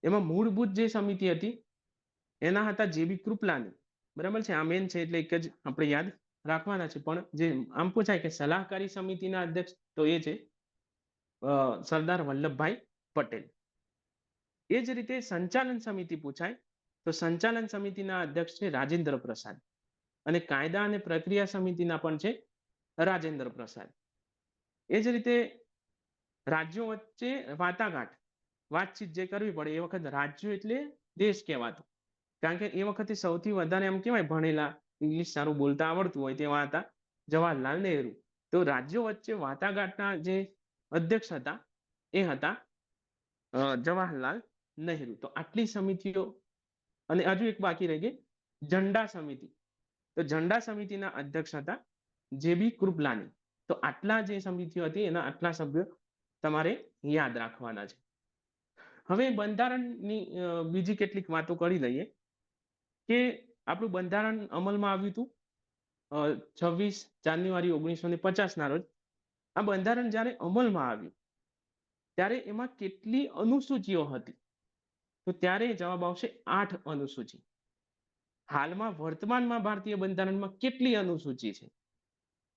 [SPEAKER 2] એમાં મૂળભૂત જે સમિતિ હતી એના હતા જેબી કૃપલાની. બરાબર છે, આ મેન છે એટલે એક જ આપણે યાદ રાખવાના છે. પણ જે આમ પૂછાય કે સલાહકારી સમિતિના અધ્યક્ષ, તો એ છે સરદાર વલ્લભભાઈ પટેલ. એ જ રીતે સંચાલન સમિતિ પૂછાય તો સંચાલન સમિતિના અધ્યક્ષ છે રાજેન્દ્ર પ્રસાદ, અને કાયદા અને પ્રક્રિયા સમિતિના પણ છે રાજેન્દ્ર પ્રસાદ. એ જ રીતે રાજ્યો વચ્ચે વાતચીત જે કરવી પડે એ વખત રાજ્યો એટલે દેશ કહેવાતો, કારણ કે એ વખતે સૌથી વધારે એમ કહેવાય ભણેલા, ઇંગ્લિશ સારું બોલતા આવડતું હોય તેવા હતા જવાહરલાલ નહેરુ. તો રાજ્યો વચ્ચે વાટાઘાટના જે અધ્યક્ષ હતા એ હતા જવાહરલાલ નહેરુ. તો આટલી સમિતિઓ, અને હજુ એક બાકી રહી ગઈ ઝંડા સમિતિ. તો ઝંડા સમિતિના અધ્યક્ષ હતા જેબી કૃપલાની. તો આટલા જે સમિતિઓ હતી એના આટલા સભ્યો તમારે યાદ રાખવાના છે. હવે બંધારણની બીજી કેટલીક વાતો કરી લઈએ કે આપણું બંધારણ અમલમાં આવ્યું હતું 26 જાન્યુઆરી 1950 ના રોજ. આ બંધારણ જ્યારે અમલમાં આવ્યું ત્યારે એમાં કેટલી અનુસૂચિઓ હતી? તો ત્યારે જવાબ આવશે 8 અનુસૂચિ. હાલમાં વર્તમાનમાં ભારતીય બંધારણમાં કેટલી અનુસૂચિ છે?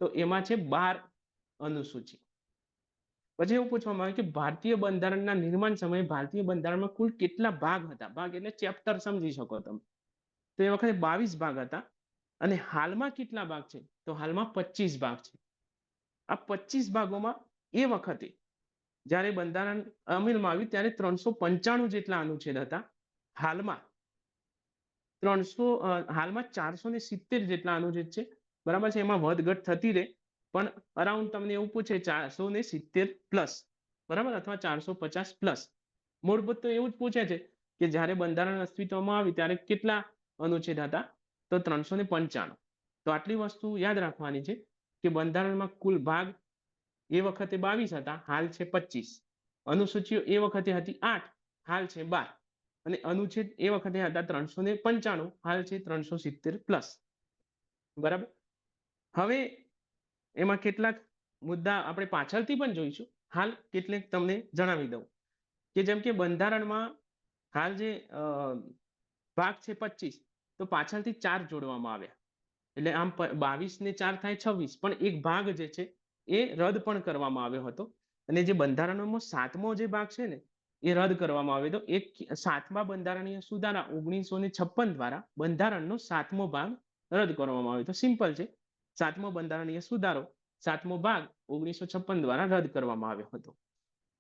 [SPEAKER 2] તો એમાં છે 12 અનુસૂચિ. પછી એવું પૂછવામાં આવે કે ભારતીય બંધારણના નિર્માણ સમયે ભારતીય બંધારણમાં કુલ કેટલા ભાગ હતા? ભાગ એટલે ચેપ્ટર સમજી શકો તમે. તો એ વખતે 22 ભાગ હતા. અને હાલમાં કેટલા ભાગ છે? તો હાલમાં 25 ભાગ છે. આ 25 ભાગોમાં એ વખતે જ્યારે બંધારણ અમલમાં આવ્યું ત્યારે 395 જેટલા અનુચ્છેદ હતા. હાલમાં 470 જેટલા અનુચ્છેદ છે. બરાબર છે, એમાં વધઘટ થતી રહે, પણ અરાઉન્ડ તમને એવું પૂછે 470 પ્લસ, બરાબર, અથવા 450 પ્લસ. મૂળભૂત તો એવું જ પૂછે છે કે જ્યારે બંધારણ અસ્તિત્વમાં આવ્યું ત્યારે કેટલા અનુચ્છેદ હતા? તો 395. તો આટલી વસ્તુ યાદ રાખવાની છે કે બંધારણમાં કુલ ભાગ એ વખતે 22 હતા, હાલ છે 25. અનુસૂચિઓ એ વખતે હતી 8, હાલ છે 12. અને અનુચ્છેદ એ વખતે હતા 395, હાલ છે 370 પ્લસ. બરાબર. હવે એમાં કેટલાક મુદ્દા આપણે પાછળથી પણ જોઈશું, હાલ કેટલીક તમને જણાવી દઉં કે જેમ કે બંધારણમાં હાલ જે ભાગ છે 25, તો પાછળથી 4 જોડવામાં આવ્યા, એટલે આમ 22 ને 4 થાય 26, પણ એક ભાગ જે છે એ રદ પણ કરવામાં આવ્યો હતો. અને જે બંધારણનો 7મો જે ભાગ છે ને એ રદ કરવામાં આવ્યો હતો. એક 7મા બંધારણીય સુધારા 1956 દ્વારા બંધારણનો 7મો ભાગ રદ કરવામાં આવ્યો હતો. સિમ્પલ છે, 7મો બંધારણીય સુધારો 7મો ભાગ 1956 દ્વારા રદ કરવામાં આવ્યો હતો.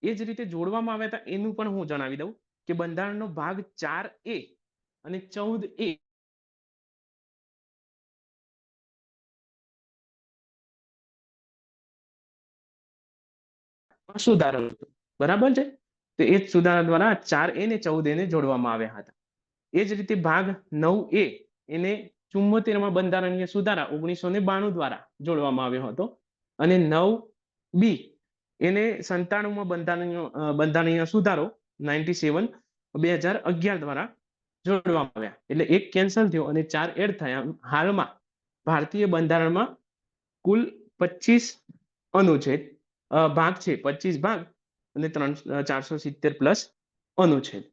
[SPEAKER 2] એ જ રીતે જોડવામાં આવ્યા હતા એનું પણ હું જણાવી દઉં કે બંધારણનો ભાગ 4A અને 14A સુધારો હતો, બરાબર છે. તો એ જ સુધારા દ્વારા 4A ને 14A ને જોડવામાં આવ્યા હતા. એ જ રીતે ભાગ 9A એને 74માં બંધારણીય સુધારા 1992 દ્વારા જોડવામાં આવ્યો હતો અને 9B એને 97માં બંધારણીય સુધારો 97 2011 દ્વારા જોડવામાં આવ્યા. એટલે એક કેન્સલ થયો અને 4 એડ થયા. હાલમાં ભારતીય બંધારણમાં કુલ 25 અનુચ્છેદ ભાગ છે, 25 ભાગ અને 470 પ્લસ અનુચ્છેદ.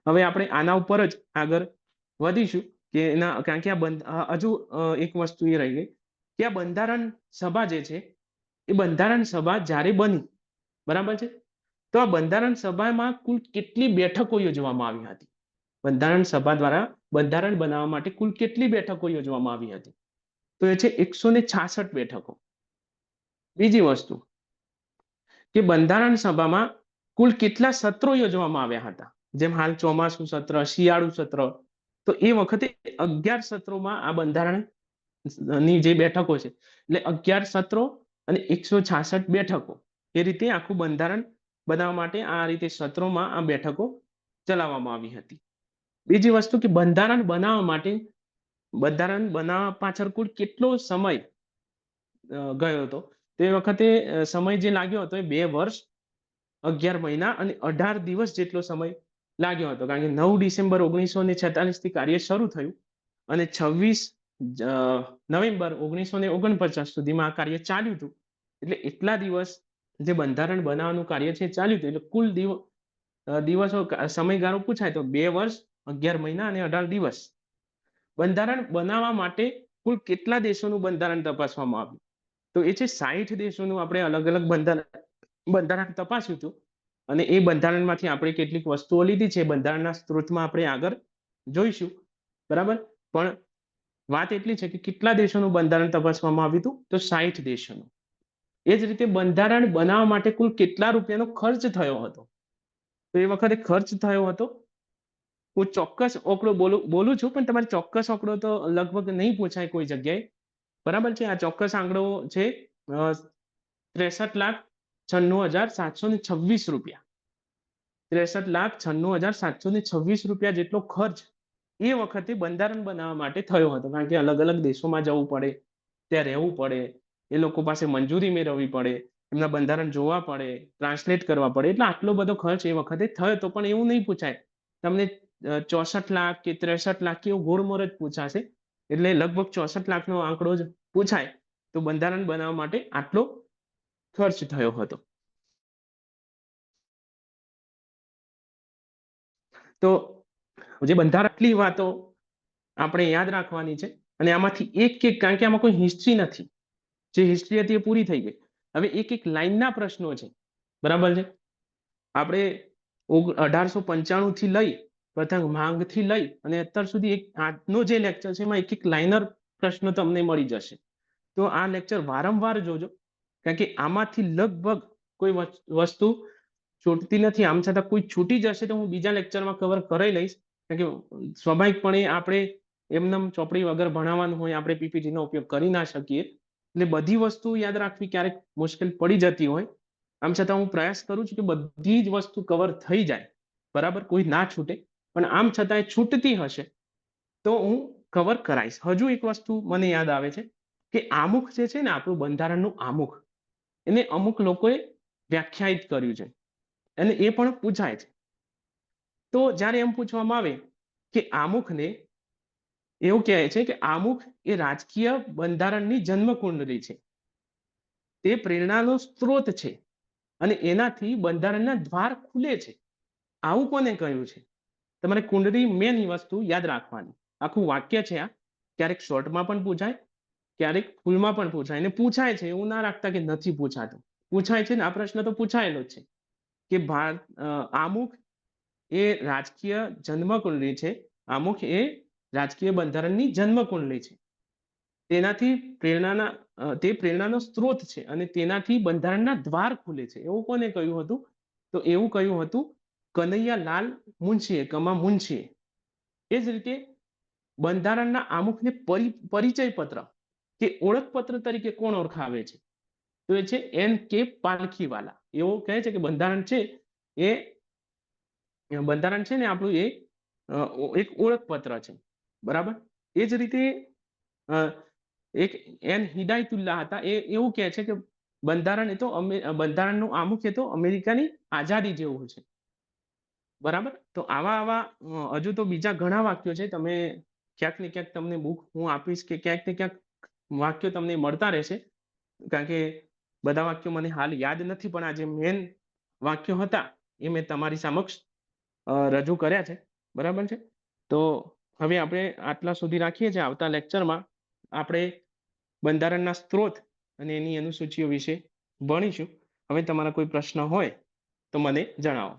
[SPEAKER 2] હવે આપણે આના ઉપર જ આગળ વધીશું કે એના, કારણ કે હજુ એક વસ્તુ એ રહી ગઈ કે આ બંધારણ સભા જે છે એ બંધારણ સભા જ્યારે બની, બરાબર છે, તો આ બંધારણ સભામાં કુલ કેટલી બેઠકો યોજવામાં આવી હતી? બંધારણ સભા દ્વારા બંધારણ બનાવવા માટે કુલ કેટલી બેઠકો યોજવામાં આવી હતી? તો એ છે 166 બેઠકો. બીજી વસ્તુ કે બંધારણ સભામાં કુલ કેટલા સત્રો યોજવામાં આવ્યા હતા? જેમ હાલ ચોમાસુ સત્ર, શિયાળુ સત્ર, તો એ વખતે 11 સત્રોમાં આ બંધારણ ની જે બેઠકો છે એટલે 11 સત્રો અને 166 બેઠકો. એ રીતે આખું બંધારણ બનાવવા માટે આ રીતે સત્રોમાં આ બેઠકો ચલાવવામાં આવી હતી. બીજી વસ્તુ કે બંધારણ બનાવવા માટે, બંધારણ બનાવવા પાછળ કુલ કેટલો સમય ગયો હતો? તે વખતે સમય જે લાગ્યો હતો એ 2 વર્ષ 11 મહિના અને 18 દિવસ જેટલો સમય લાગ્યો હતો. કારણ કે 9 ડિસેમ્બર 1946 થી કાર્ય શરૂ થયું અને 26 નવેમ્બર 1949 સુધીમાં આ કાર્ય ચાલ્યું હતું. એટલે એટલા દિવસ જે બંધારણ બનાવવાનું કાર્ય છે ચાલ્યું હતું. એટલે કુલ દિવસો સમયગાળો પૂછાય તો 2 વર્ષ 11 મહિના અને 18 દિવસ. બંધારણ બનાવવા માટે કુલ કેટલા દેશોનું બંધારણ તપાસવામાં આવ્યું? તો એ છે 60 દેશોનું આપણે અલગ અલગ બંધારણ તપાસ્યું હતું અને એ બંધારણમાંથી આપણે કેટલીક વસ્તુઓ લીધી છે. બંધારણના સ્ત્રોતમાં આપણે આગળ જોઈશું, બરાબર. પણ વાત એટલી છે કે કેટલા દેશોનું બંધારણ તપાસવામાં આવ્યું હતું? તો 60 દેશોનું. એ જ રીતે બંધારણ બનાવવા માટે કુલ કેટલા રૂપિયાનો ખર્ચ થયો હતો? તો એ વખતે ખર્ચ થયો હતો, હું ચોક્કસ આંકડો બોલું છું પણ તમારે ચોક્કસ આંકડો તો લગભગ નહીં પૂછાય કોઈ જગ્યાએ, બરાબર છે. આ ચોક્કસ આંકડો છે 63,96,726 રૂપિયા. 63,96,726 રૂપિયા જેટલો ખર્ચ એ વખતે બંધારણ બનાવવા માટે થયો હતો. કારણ કે અલગ અલગ દેશોમાં જવું પડે, ત્યાં રહેવું પડે, એ લોકો પાસે મંજૂરી મેળવવી પડે, એમના બંધારણ જોવા પડે, ટ્રાન્સલેટ કરવા પડે, એટલે આટલો બધો ખર્ચ એ વખતે થયો હતો. પણ એવું નહીં પૂછાય તમને 64 લાખ કે 63 લાખ કે એવું ગોળમોર જ પૂછાશે. એટલે લગભગ 64 લાખનો આંકડો જ પૂછાય તો બંધારણ બનાવવા માટે આટલો ખર્ચ થયો હતો. તો જે બંધારણ, આટલી વાતો આપણે યાદ રાખવાની છે અને આમાંથી એક એક, કારણ કે આમાં કોઈ હિસ્ટ્રી નથી, જે હિસ્ટ્રી હતી એ પૂરી થઈ ગઈ. હવે એક એક લાઈનના પ્રશ્નો છે, બરાબર છે. આપણે 1895 થી લઈ પ્રથમ માંગ થી લઈ અને અત્યાર સુધી આજનો જે લેક્ચર છે એમાં એક એક લાઇનર પ્રશ્નો તમને મળી જશે. તો આ લેક્ચર વારંવાર જોજો, કારણ કે આમાંથી લગભગ કોઈ વસ્તુ છૂટતી નથી. આમ છતાં કોઈ છૂટી જશે તો હું બીજા લેક્ચરમાં કવર કરી લઈશ. કારણ કે સ્વાભાવિકપણે આપણે એમનેમ ચોપડી વગર ભણાવવાનું હોય, આપણે PPT નો ઉપયોગ કરી ના શકીએ. એટલે બધી વસ્તુ યાદ રાખવી ક્યારેક મુશ્કેલ પડી જતી હોય. આમ છતાં હું પ્રયાસ કરું છું કે બધી જ વસ્તુ કવર થઈ જાય, બરાબર, કોઈ ના છૂટે. પણ આમ છતાં છૂટતી હશે તો હું કવર કરાઈશ. હજુ એક વસ્તુ મને યાદ આવે છે કે આમુખ જે છે ને, આપણું બંધારણનું આમુખ, એને અમુક લોકોએ વ્યાખ્યાયિત કર્યું છે અને એ પણ પૂછાય છે. તો જ્યારે એમ પૂછવામાં આવે કે આમુખને, એવું કહે છે કે આમુખ એ રાજકીય બંધારણની જન્મકુંડળી છે, તે પ્રેરણાનો સ્ત્રોત છે અને એનાથી બંધારણના દ્વાર ખુલે છે. આવું કોને કહ્યું છે? તમારે કુંડળી મેન વસ્તુ યાદ રાખવાની. આખું વાક્ય છે આ. ક્યારેક શોર્ટમાં પણ પૂછાય, ક્યારેક ફૂલમાં પણ પૂછાય. અને પૂછાય છે એવું ના રાખતા કે નથી પૂછાતું, પૂછાય છે ને. આ પ્રશ્ન તો પૂછાયેલો જ છે કે આમુખ એ રાજકીય જન્મકુંડળી છે. આમુખ એ રાજકીય બંધારણની જન્મકુંડળી છે. તેનાથી તે પ્રેરણાનો સ્ત્રોત છે અને તેનાથી બંધારણના દ્વાર ખુલે છે. એવું કોને કહ્યું હતું? તો એવું કહ્યું હતું કનૈયાલાલ મુનશીએ, કમા મુનશીએ. એ જ રીતે બંધારણના આમુખને પરિચય પત્ર કે ઓળખપત્ર તરીકે કોણ ઓળખાવે છે? તો એ છે N.K. પાલખીવાલા. એવું કહે છે કે બંધારણ છે એ બંધારણ છે ને આપણું એ એક ઓળખપત્ર છે. બરાબર? એ જ રીતે અ, એક એન હિદાયતુલ્લાહ હતા. એ એવું કહે છે કે બંધારણ એ તો બંધારણનું આમુખ્ય તો અમેરિકાની આઝાદી જેવું છે. બરાબર? તો આવા હજુ તો બીજા ઘણા વાક્યો છે. તમે ક્યાંક ને ક્યાંક તમને બુક હું આપીશ કે ક્યાંક ને ક્યાંક વાક્યો તમને મળતા રહેશે. કારણ કે બધા વાક્યો મને હાલ યાદ નથી, પણ આ જે મેન વાક્યો હતા એ મેં તમારી સમક્ષ રજૂ કર્યા છે. બરાબર છે? તો હવે આપણે આટલા સુધી રાખીએ છીએ. આવતા લેક્ચરમાં આપણે બંધારણના સ્ત્રોત અને એની અનુસૂચિઓ વિશે ભણીશું. હવે તમારા કોઈ પ્રશ્ન હોય તો મને જણાવો.